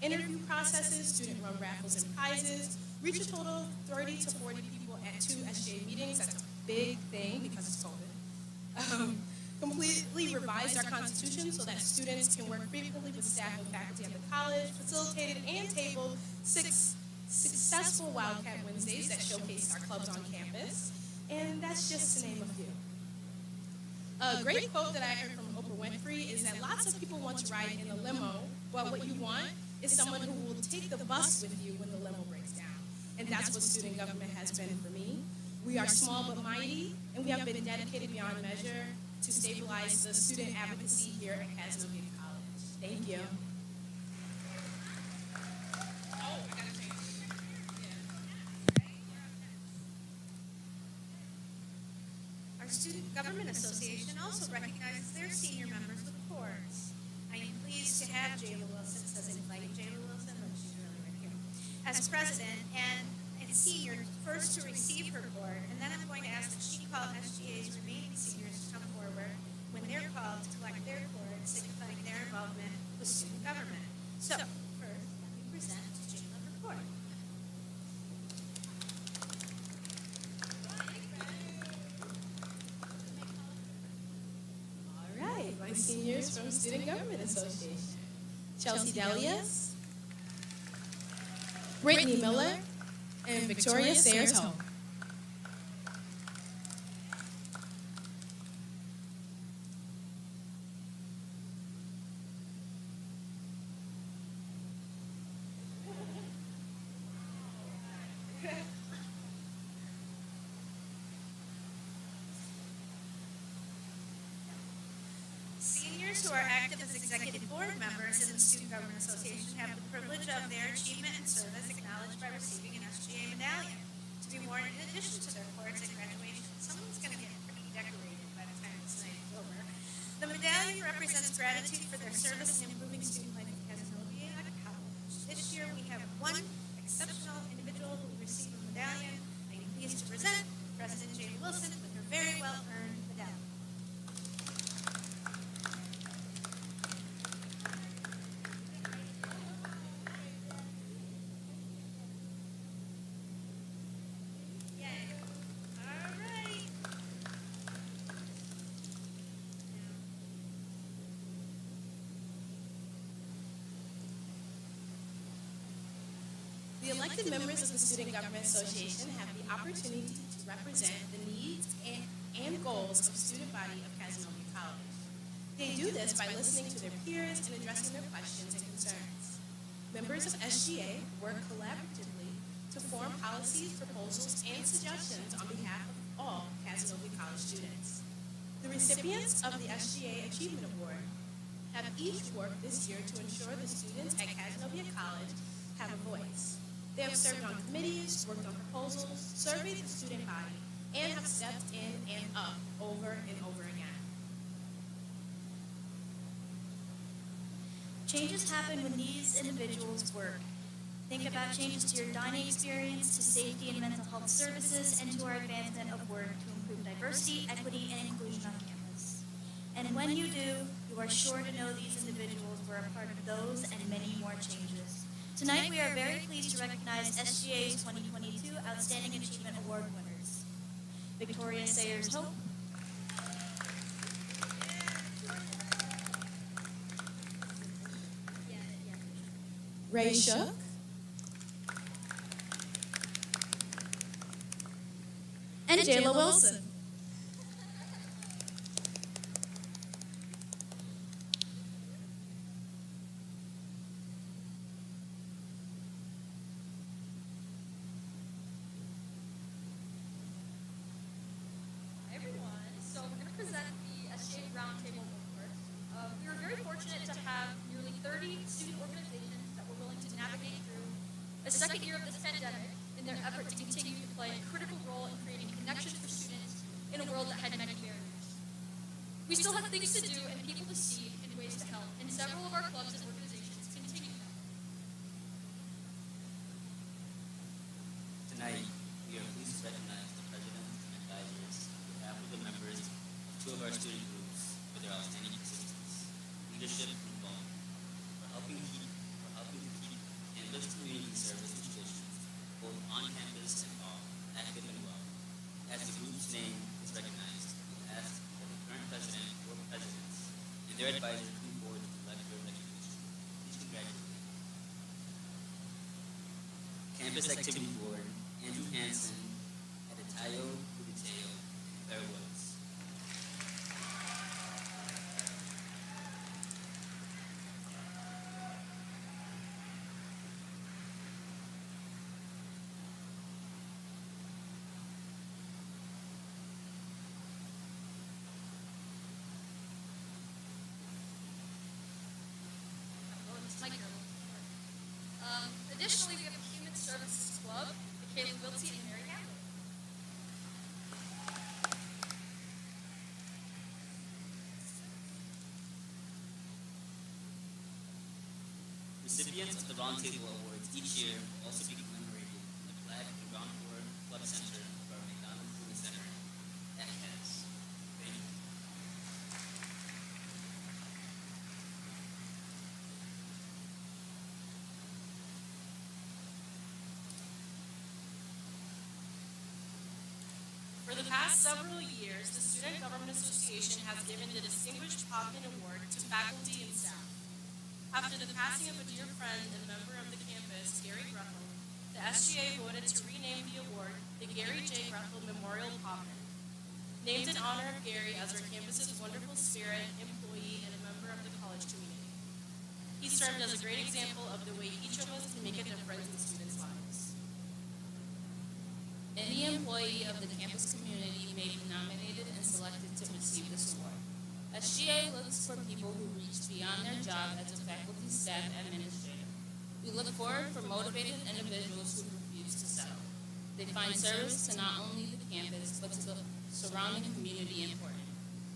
interview processes, student-run raffles and prizes, reach a total of 30 to 40 people at 2 SGA meetings. That's a big thing because it's COVID. Completely revised our constitution so that students can work frequently with staff and faculty at the college, facilitated and tabled 6 successful Wildcat Wednesdays that showcased our clubs on campus, and that's just to name a few. A great quote that I heard from Oprah Winfrey is that lots of people want to ride in a limo, but what you want is someone who will take the bus with you when the limo breaks down, and that's what student government has been for me. We are small but mighty, and we have been dedicated beyond measure to stabilize the student advocacy here at Cazenovia College. Thank you. Our Student Government Association also recognizes their senior members with awards. I am pleased to have Jayla Wilson, it says invite Jayla Wilson, but she's really right here, as president and senior first to receive her award, and then I'm going to ask that she call SGA's remaining seniors to come forward when they're called to collect their awards, signifying their involvement with student government. So, first, let me present Jayla her award. All right, my seniors from Student Government Association. Chelsea Delias, Brittany Miller, and Victoria Sayers-Home. Seniors who are active as executive board members in the Student Government Association have the privilege of their achievement and service acknowledged by receiving an SGA medallion to be worn in addition to their awards at graduation. Someone's going to get pretty decorated by the time this night is over. The medallion represents gratitude for their service in improving student life at Cazenovia College. This year we have one exceptional individual who will receive a medallion. I am pleased to present President Jayla Wilson with her very well-earned medallion. The elected members of the Student Government Association have the opportunity to represent the needs and goals of the student body of Cazenovia College. They do this by listening to their peers and addressing their questions and concerns. Members of SGA work collaboratively to form policies, proposals, and suggestions on behalf of all Cazenovia College students. The recipients of the SGA Achievement Award have each worked this year to ensure the students at Cazenovia College have a voice. They have served on committees, worked on proposals, surveyed the student body, and have stepped in and up over and over again. Changes happen when these individuals work. Think about changes to your dining experience, to safety and mental health services, and to our advancement of work to improve diversity, equity, and inclusion on campus. And when you do, you are sure to know these individuals were a part of those and many more changes. Tonight, we are very pleased to recognize SGA's 2022 Outstanding Achievement Award winners. Victoria Sayers Hope, Ray Shook, and Jayla Wilson. Hi everyone. So we're going to present the SGA Roundtable Award. We were very fortunate to have nearly 30 student organizations that were willing to navigate through a second year of this pandemic in their effort to continue to play a critical role in creating connections for students in a world that had many barriers. We still have things to do and people to see and ways to help, and several of our clubs and organizations continue that. Tonight, we are pleased to recognize the presidents and advisors on behalf of the members of two of our student groups for their outstanding persistence, leadership, and involvement, for helping to keep campus community service institutions, both on campus and off, active and well. As the group's name is recognized, we ask that the current president or presidents and their advisors come forward to elect your recognition. Please congratulate them. Campus Activity Board, Andrew Hansen, Adetayo Buditeo, and Claire Woods. Additionally, we have a Human Services Club, Michaela Wiltsey and Mary Hamlin. Recipients of the Roundtable Awards each year will also be commemorated in the Flag and Ground Floor Club Center of our McDonald Food Center at CAS. Thank you. For the past several years, the Student Government Association has given the Distinguished Poppin Award to faculty and staff. After the passing of a dear friend and member of the campus, Gary Grethel, the SGA voted to rename the award the Gary J. Grethel Memorial Poppin. Named in honor of Gary as our campus's wonderful spirit, employee, and a member of the college community. He served as a great example of the way each of us can make a difference in students' lives. Any employee of the campus community may be nominated and selected to receive this award. SGA looks for people who reach beyond their job as a faculty, staff, administrator. We look forward for motivated individuals who refuse to settle. They find service to not only the campus, but to the surrounding community important.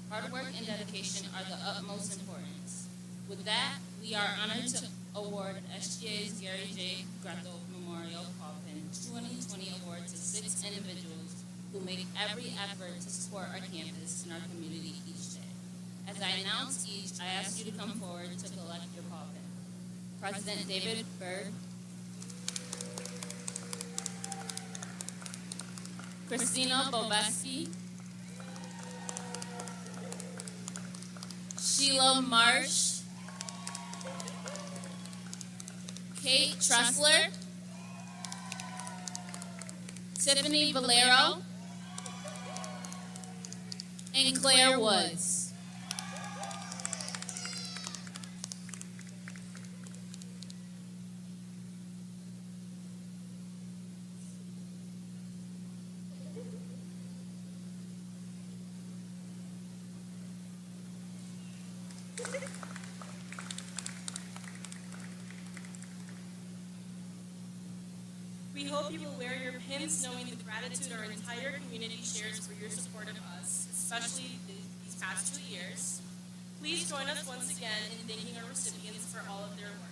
Hard work and dedication are the utmost importance. With that, we are honored to award SGA's Gary J. Grethel Memorial Poppin 2020 Award to 6 individuals who make every effort to support our campus and our community each day. As I announce each, I ask you to come forward to collect your Poppin. President David Berg, Christina Bobeski, Sheila Marsh, Kate Tressler, Tiffany Valero, and Claire Woods. We hope you will wear your pins knowing the gratitude our entire community shares for your support of us, especially these past 2 years. Please join us once again in thanking our recipients for all of their work.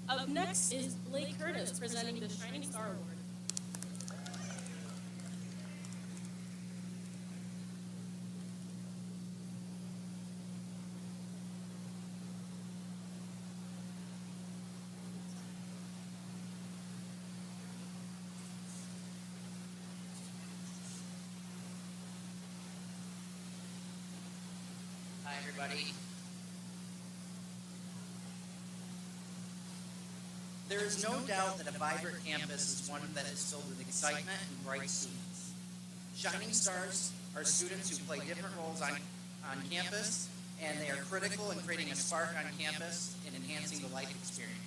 Up next is Blake Curtis presenting the Shining Star Award. Hi, everybody. There is no doubt that a vibrant campus is one that is filled with excitement and bright students. Shining Stars are students who play different roles on campus, and they are critical in creating a spark on campus and enhancing the life experience.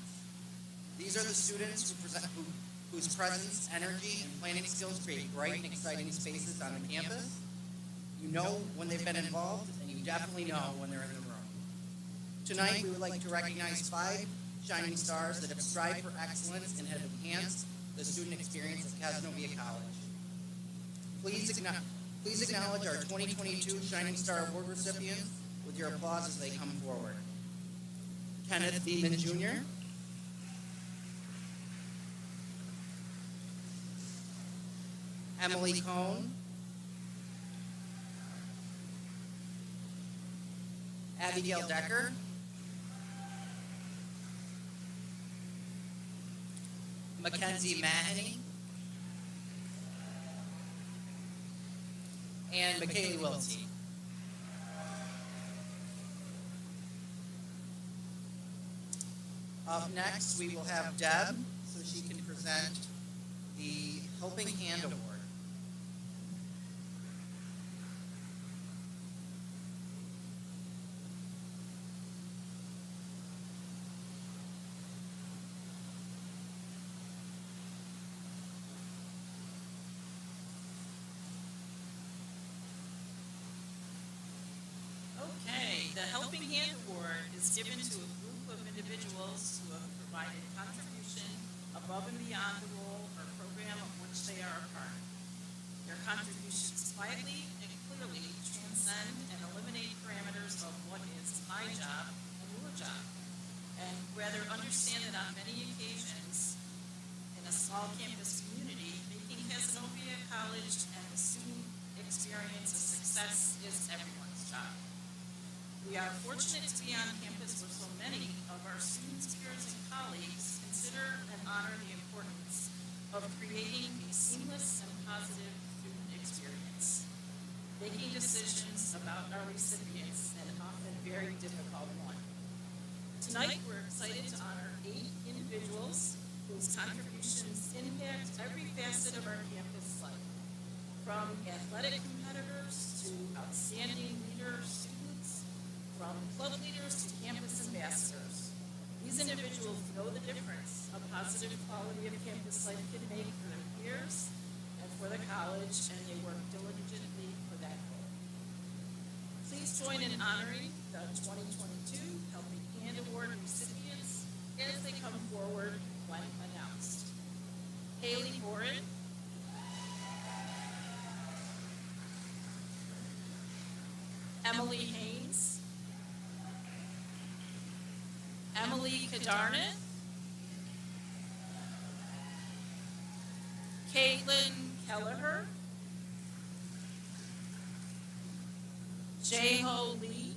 These are the students whose presence, energy, and planning skills create bright and exciting spaces on the campus. You know when they've been involved, and you definitely know when they're in the room. Tonight, we would like to recognize 5 Shining Stars that have strived for excellence and have enhanced the student experience at Cazenovia College. Please acknowledge our 2022 Shining Star Award recipients with your applause as they come forward. Kenneth Beeman Jr., Emily Cohn, Abigail Decker, Mackenzie Mahoney, and McKaylee Wiltsey. Up next, we will have Deb, so she can present the Helping Hand Award. Okay, the Helping Hand Award is given to a group of individuals who have provided contribution above and beyond the role or program of which they are a part. Their contributions quietly and clearly transcend and eliminate parameters of what is my job and your job, and rather understand that on many occasions in a small campus community, making Cazenovia College and the student experience a success is everyone's job. We are fortunate to be on campus where so many of our students, peers, and colleagues consider and honor the importance of creating a seamless and positive student experience, making decisions about our recipients an often very difficult one. Tonight, we're excited to honor 8 individuals whose contributions impact every facet of our campus life, from athletic competitors to outstanding leaders, from club leaders to campus ambassadors. These individuals know the difference a positive quality of campus life can make for their peers and for the college, and they work diligently for that goal. Please join in honoring the 2022 Helping Hand Award recipients as they come forward when announced. Haley Boren, Emily Haynes, Emily Kadarnit, Caitlin Kelleher, J-Ho Lee,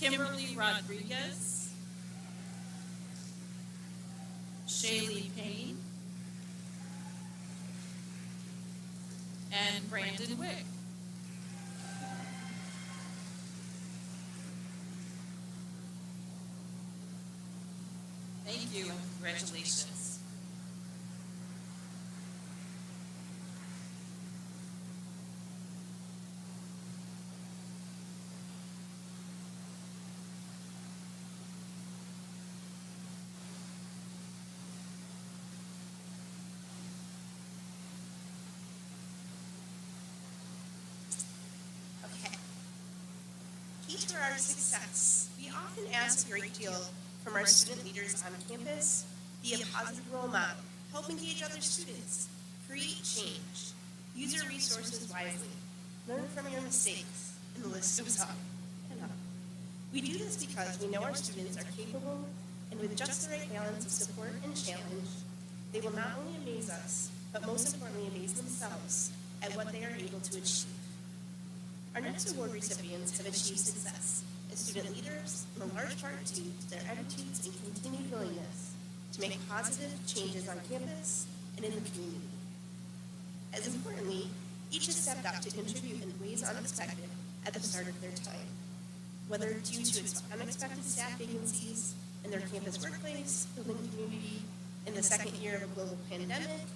Kimberly Rodriguez, Shaylee Payne, and Brandon Wick. Thank you and congratulations. Okay. Key to our success. We often ask a great deal from our student leaders on campus. Be a positive role model. Help engage other students. Create change. Use your resources wisely. Learn from your mistakes. And the list goes on and on. We do this because we know our students are capable, and with just the right balance of support and challenge, they will not only amaze us, but most importantly amaze themselves at what they are able to achieve. Our next award recipients have achieved success as student leaders, in a large part due to their attitudes and continued willingness to make positive changes on campus and in the community. As importantly, each has stepped up to contribute in ways unexpected at the start of their time, whether due to unexpected staff vacancies in their campus workplace, building community, in the second year of a global pandemic,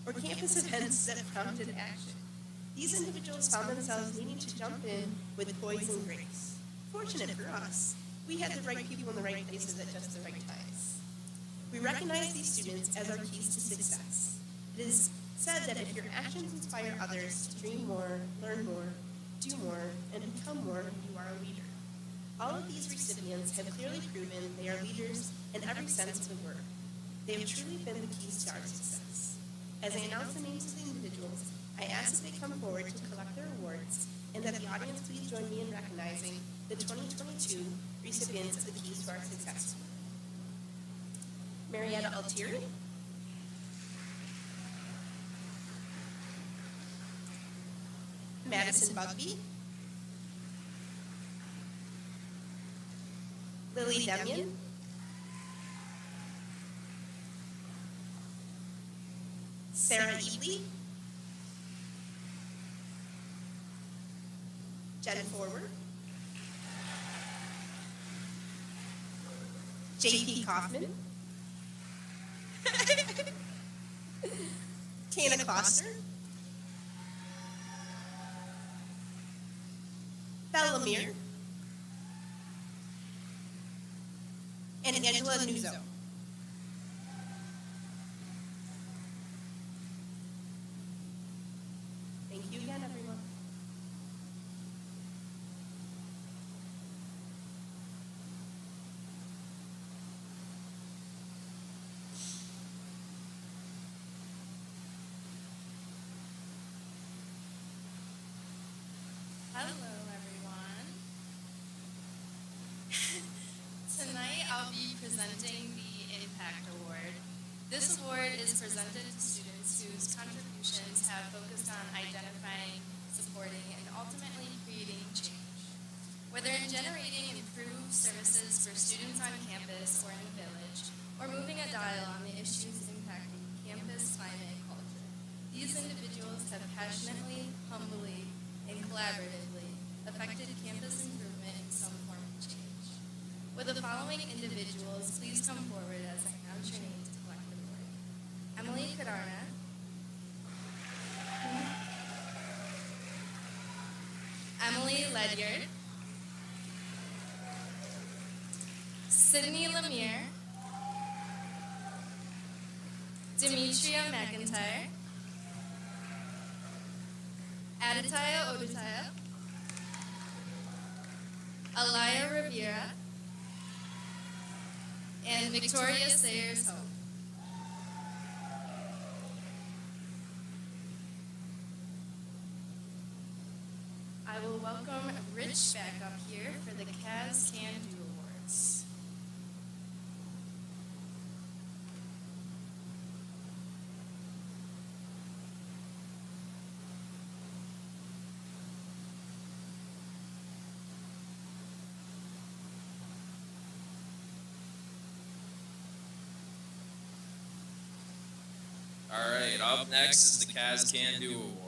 or campus events that prompted action. These individuals found themselves needing to jump in with poise and grace. Fortunate for us, we had the right people in the right places at just the right times. We recognize these students as our keys to success. It is said that if your actions inspire others to dream more, learn more, do more, and become more, you are a leader. All of these recipients have clearly proven they are leaders in every sense of the word. They have truly been the keys to our success. As I announce the names of the individuals, I ask that they come forward to collect their awards and that the audience please join me in recognizing the 2022 recipients of the Keys to Our Success. Marietta Altieri, Madison Bugby, Lily Demian, Sarah Ely, Jen Forward, J.P. Kaufman, Tana Foster, Bella Lemire, and Angela Nuzzo. Thank you again, everyone. Hello, everyone. Tonight I'll be presenting the Impact Award. This award is presented to students whose contributions have focused on identifying, supporting, and ultimately creating change. Whether in generating improved services for students on campus or in the village, or moving a dial on the issues impacting campus climate and culture, these individuals have passionately, humbly, and collaboratively affected campus improvement in some form of change. Will the following individuals please come forward as I announce your names to collect the award? Emily Cadarna, Emily Ledyard, Sydney Lemire, Demetria McIntyre, Aditya Odutaya, Alaya Rivera, and Victoria Sayers Hope. I will welcome Rich back up here for the Kaz Can Do Awards. All right, up next is the Kaz Can Do Award.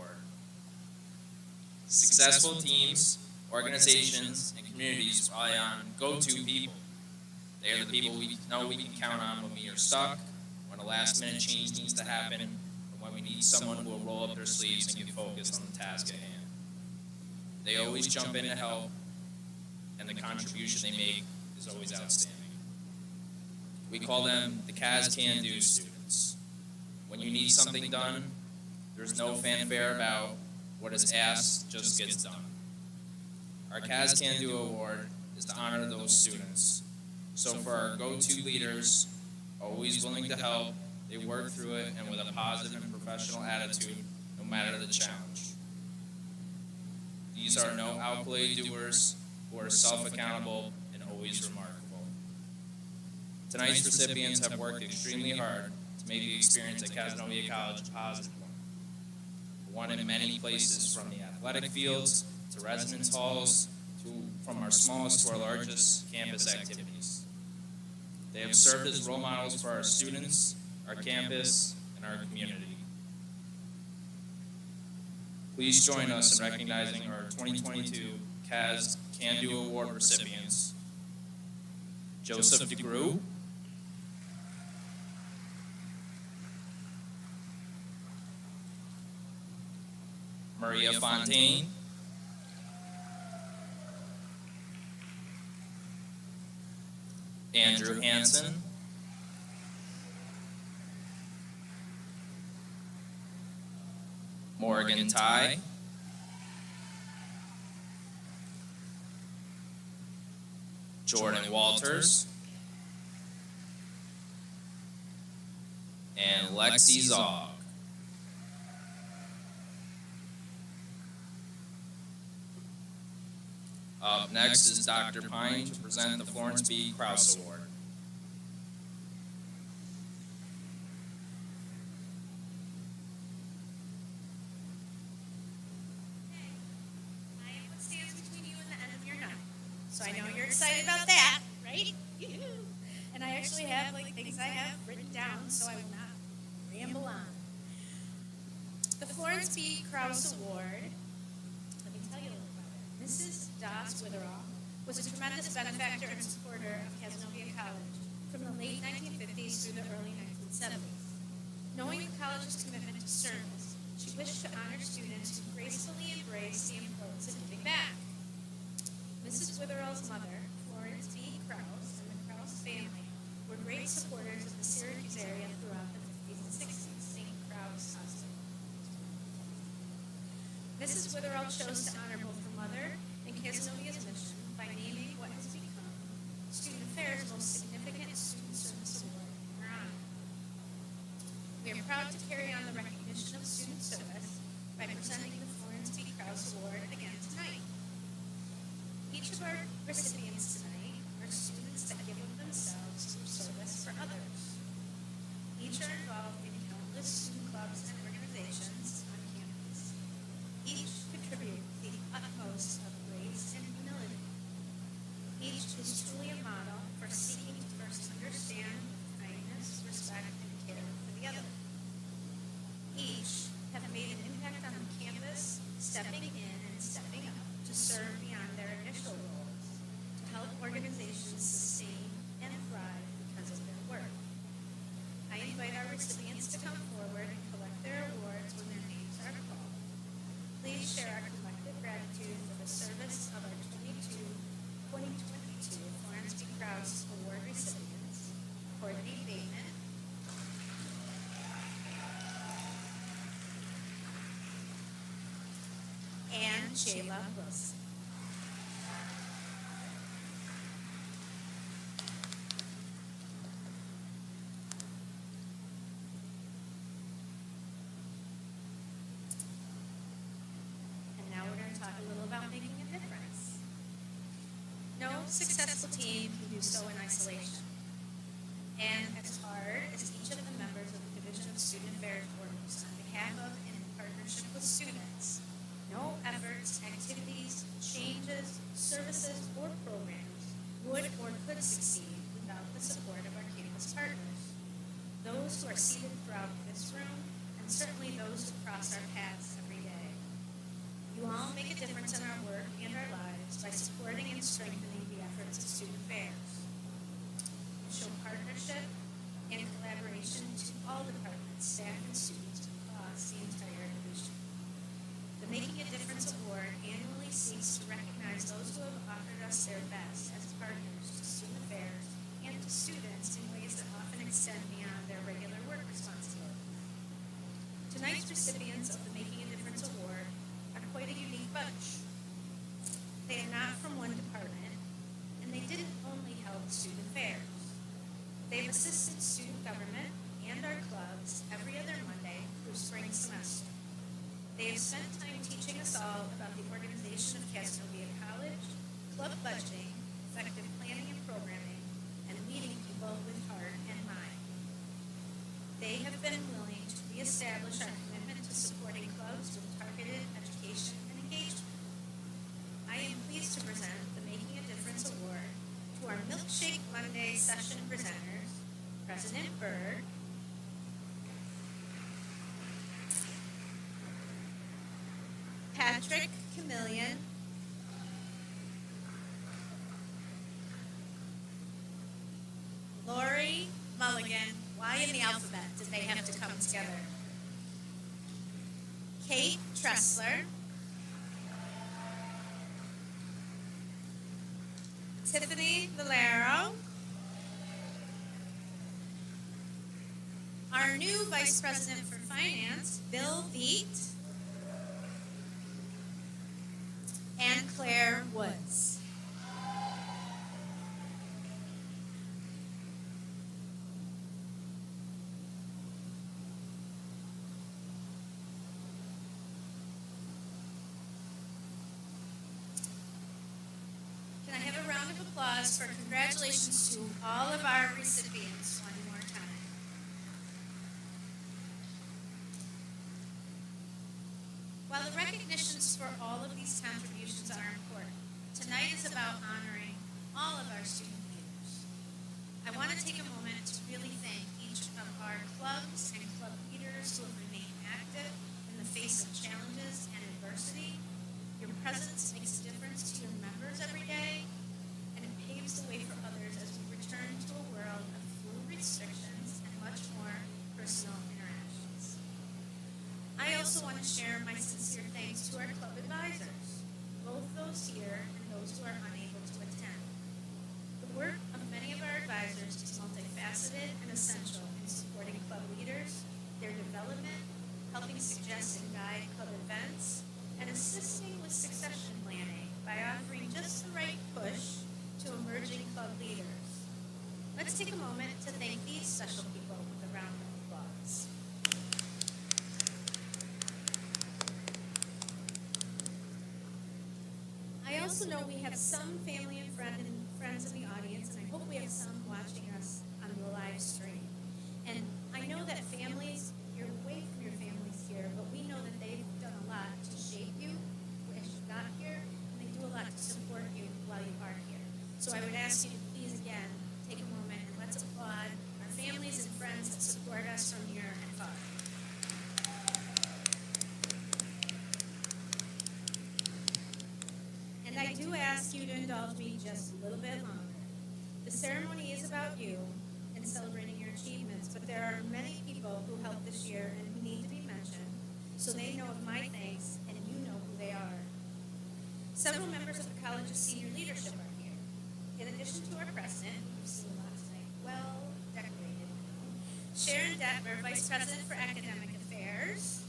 Successful teams, organizations, and communities rely on go-to people. They are the people we know we can count on when we are stuck, when a last-minute change needs to happen, and when we need someone who will roll up their sleeves and get focused on the task at hand. They always jump in to help, and the contribution they make is always outstanding. We call them the Caz Can Do students. When you need something done, there's no fanfare about what is asked, just gets done. Our Caz Can Do award is to honor those students. So for our go-to leaders, always willing to help, they work through it and with a positive and professional attitude, no matter the challenge. These are no outplay doers who are self-accountable and always remarkable. Tonight's recipients have worked extremely hard to make the experience at Cazenovia College a positive one in many places, from the athletic fields to residence halls, from our smallest to our largest campus activities. They have served as role models for our students, our campus, and our community. Please join us in recognizing our 2022 Caz Can Do Award recipients: Joseph DeGrew, Maria Fontaine, Andrew Hansen, Morgan Ty, Jordan Walters, and Lexi Zog. Up next is Dr. Pine to present the Florence B. Krause Award. I am what stands between you and the end of your night. So I know you're excited about that, right? And I actually have things I have written down, so I will not ramble on. The Florence B. Krause Award, let me tell you a little about it. Mrs. Das Witherall was a tremendous benefactor and supporter of Cazenovia College from the late 1950s through the early 1970s. Knowing the college's commitment to service, she wished to honor students who gracefully embrace the importance of giving back. Mrs. Witherall's mother, Florence B. Krause, and the Krause family were great supporters of the Syracuse area throughout the 50s and 60s. St. Krause Hospital. Mrs. Witherall chose to honor both her mother and Cazenovia's mission by naming what has become Student Affairs' most significant student service award in her honor. We are proud to carry on the recognition of student service by presenting the Florence B. Krause Award again tonight. Each of our recipients tonight are students that give of themselves through service for others. Each are involved in countless student clubs and organizations on campus. Each contribute the utmost of grace and humility. Each is truly a model for seeking to first understand kindness, respect, and care for the other. Each have made an impact on the campus, stepping in and stepping up to serve beyond their initial roles, to help organizations sustain and thrive because of their work. I invite our recipients to come forward and collect their awards when their names are called. Please share our collective gratitude for the service of our 2022 Florence B. Krause Award recipients, Courtney Bateman, and Shayla Wilson. And now we're going to talk a little about making a difference. No successful team can do so in isolation. And as hard as each of the members of the Division of Student Affairs works on behalf of and in partnership with students, no efforts, activities, changes, services, or programs would or could succeed without the support of our campus partners. Those who are seated throughout this room, and certainly those who cross our paths every day. You all make a difference in our work and our lives by supporting and strengthening the efforts of student affairs. assisted student government and our clubs every other Monday through spring semester. They have spent time teaching us all about the organization of Cazenovia College, club budgeting, effective planning and programming, and leading people with heart and mind. They have been willing to reestablish our commitment to supporting clubs with targeted education and engagement. I am pleased to present the Making a Difference Award to our Milkshake Monday session presenters, President Berg, Patrick Chameleon, Lori Mulligan. Why in the alphabet did they have to come together? Kate Tressler, Tiffany Valero, our new Vice President for Finance, Bill Veet, and Claire Woods. Can I have a round of applause for congratulations to all of our recipients one more time? While the recognitions for all of these contributions are important, tonight is about honoring all of our student leaders. I want to take a moment to really thank each of our clubs and club leaders who have remained active in the face of challenges and adversity. Your presence makes a difference to your members every day, and it paves the way for others as we return to a world of flu restrictions and much more personal interactions. I also want to share my sincere thanks to our club advisors, both those here and those who are unable to attend. The work of many of our advisors is multifaceted and essential in supporting club leaders, their development, helping suggest and guide club events, and assisting with succession planning by offering just the right push to emerging club leaders. Let's take a moment to thank these special people with a round of applause. I also know we have some family and friends in the audience, and I hope we have some watching us on the live stream. And I know that families, you're away from your families here, but we know that they've done a lot to shape you as you got here, and they do a lot to support you while you are here. So I would ask you to please again take a moment and let's applaud our families and friends that support us from near and far. And I do ask you to indulge me just a little bit longer. The ceremony is about you and celebrating your achievements, but there are many people who helped this year and who need to be mentioned, so they know of my thanks and you know who they are. Several members of the college's senior leadership are here. In addition to our president, who's seen a lot tonight, well decorated, Sharon Detmer, Vice President for Academic Affairs,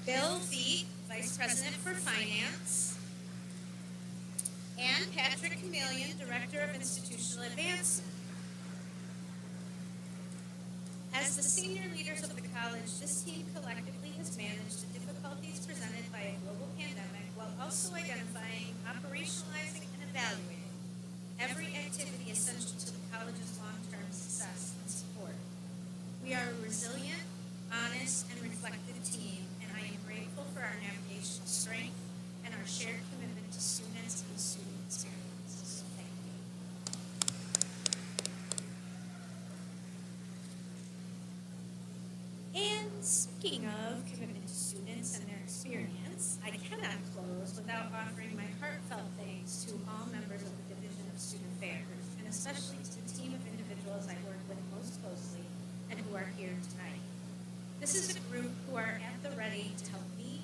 Bill Veet, Vice President for Finance, and Patrick Chameleon, Director of Institutional Advancement. As the senior leaders of the college, this team collectively has managed the difficulties presented by a global pandemic while also identifying, operationalizing, and evaluating every activity essential to the college's long-term success and support. We are a resilient, honest, and reflective team, and I am grateful for our navigational strength and our shared commitment to students and student experiences. Thank you. And speaking of commitment to students and their experience, I cannot close without offering my heartfelt thanks to all members of the Division of Student Affairs, and especially to the team of individuals I work with most closely and who are here tonight. This is a group who are at the ready to help me,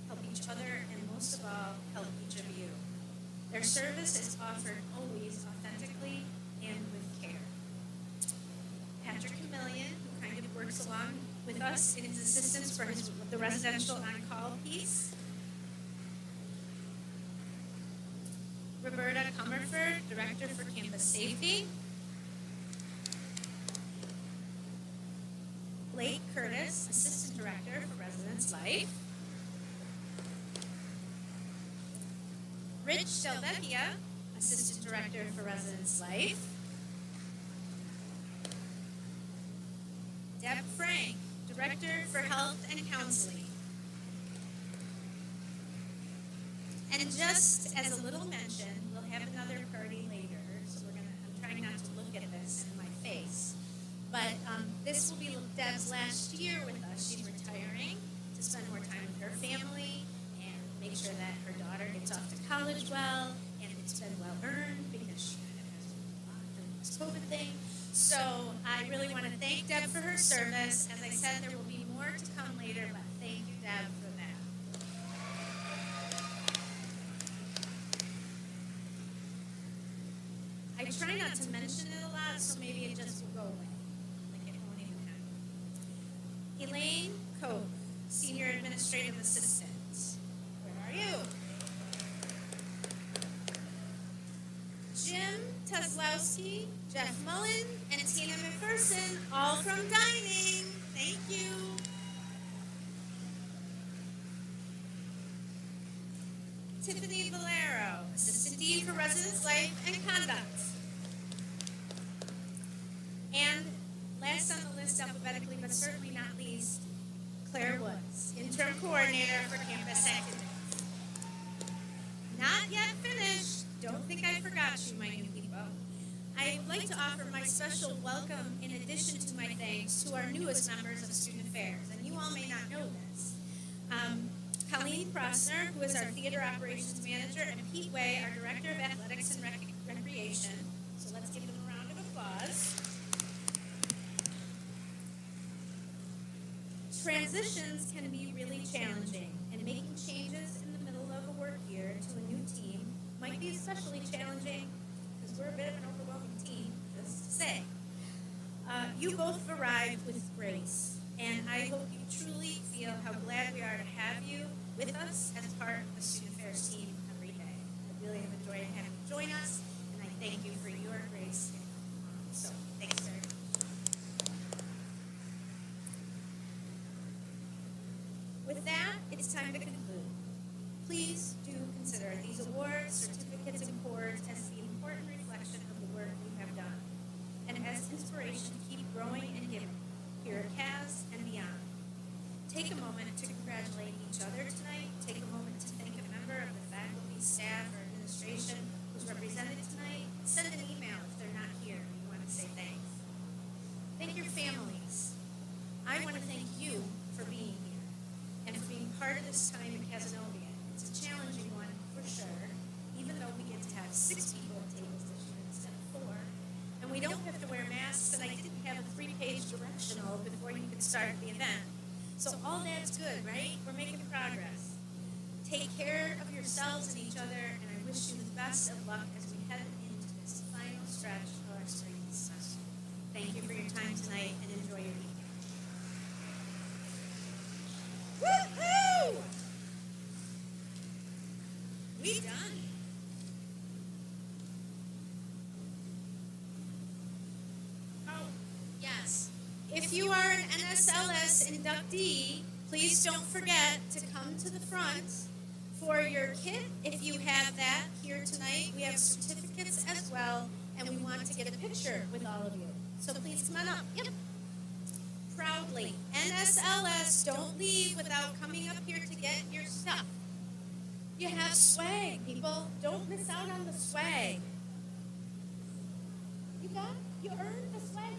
help each other, and most of all, help each of you. Their service is offered always authentically and with care. Patrick Chameleon, who kind of works along with us in his assistance for the residential on-call piece. Roberta Comerford, Director for Campus Safety. Blake Curtis, Assistant Director for Residence Life. Rich Delvecchia, Assistant Director for Residence Life. Deb Frank, Director for Health and Counseling. And just as a little mention, we'll have another party later, so I'm trying not to look at this in my face. But this will be Deb's last year with us. She's retiring to spend more time with her family and make sure that her daughter gets off to college well, and it's been well earned because she kind of has a lot during this COVID thing. So I really want to thank Deb for her service. As I said, there will be more to come later, but thank you, Deb, for that. I try not to mention it a lot, so maybe it just will go away. Like it won't even happen. Elaine Koch, Senior Administrative Assistant. Where are you? Jim Teslowski, Jeff Mullen, and Tina McPherson, all from dining. Thank you. Tiffany Valero, Assistant Dean for Residence Life and Conduct. And last on the list alphabetically, but certainly not least, Claire Woods, Interim Coordinator for Campus Activities. Not yet finished. Don't think I forgot you, my new people. I would like to offer my special welcome in addition to my thanks to our newest members of Student Affairs, and you all may not know this. Colleen Prosner, who is our Theater Operations Manager, and Pete Way, our Director of Athletics and Recreation. So let's give them a round of applause. Transitions can be really challenging, and making changes in the middle of a work year to a new team might be especially challenging because we're a bit of an overwhelming team, just to say. You both arrived with grace, and I hope you truly feel how glad we are to have you with us as part of the Student Affairs team every day. I really have enjoyed having you join us, and I thank you for your grace. So, thanks very much. With that, it's time to conclude. Please do consider these awards, certificates, and cords as the important reflection of the work you have done, and as inspiration to keep growing and giving here at CAS and beyond. Take a moment to congratulate each other tonight. Take a moment to thank a member of the faculty, staff, or administration who's represented tonight. Send an email if they're not here and you want to say thanks. Thank your families. I want to thank you for being here and for being part of this time at Cazenovia. It's a challenging one for sure, even though we get to have 6 people at tables this year instead of 4. And we don't have to wear masks, and I didn't have a 3-page directional before you could start the event. So all that's good, right? We're making progress. Take care of yourselves and each other, and I wish you the best of luck as we head into this final stretch of our spring semester. Thank you for your time tonight, and enjoy your evening. Woo-hoo! We done. Oh, yes. If you are an NSLS inductee, please don't forget to come to the front for your kit. If you have that here tonight, we have certificates as well, and we want to get a picture with all of you. So please come on up. Yep. Proudly. NSLS, don't leave without coming up here to get your stuff. You have swag, people. Don't miss out on the swag. You got it? You earned the swag.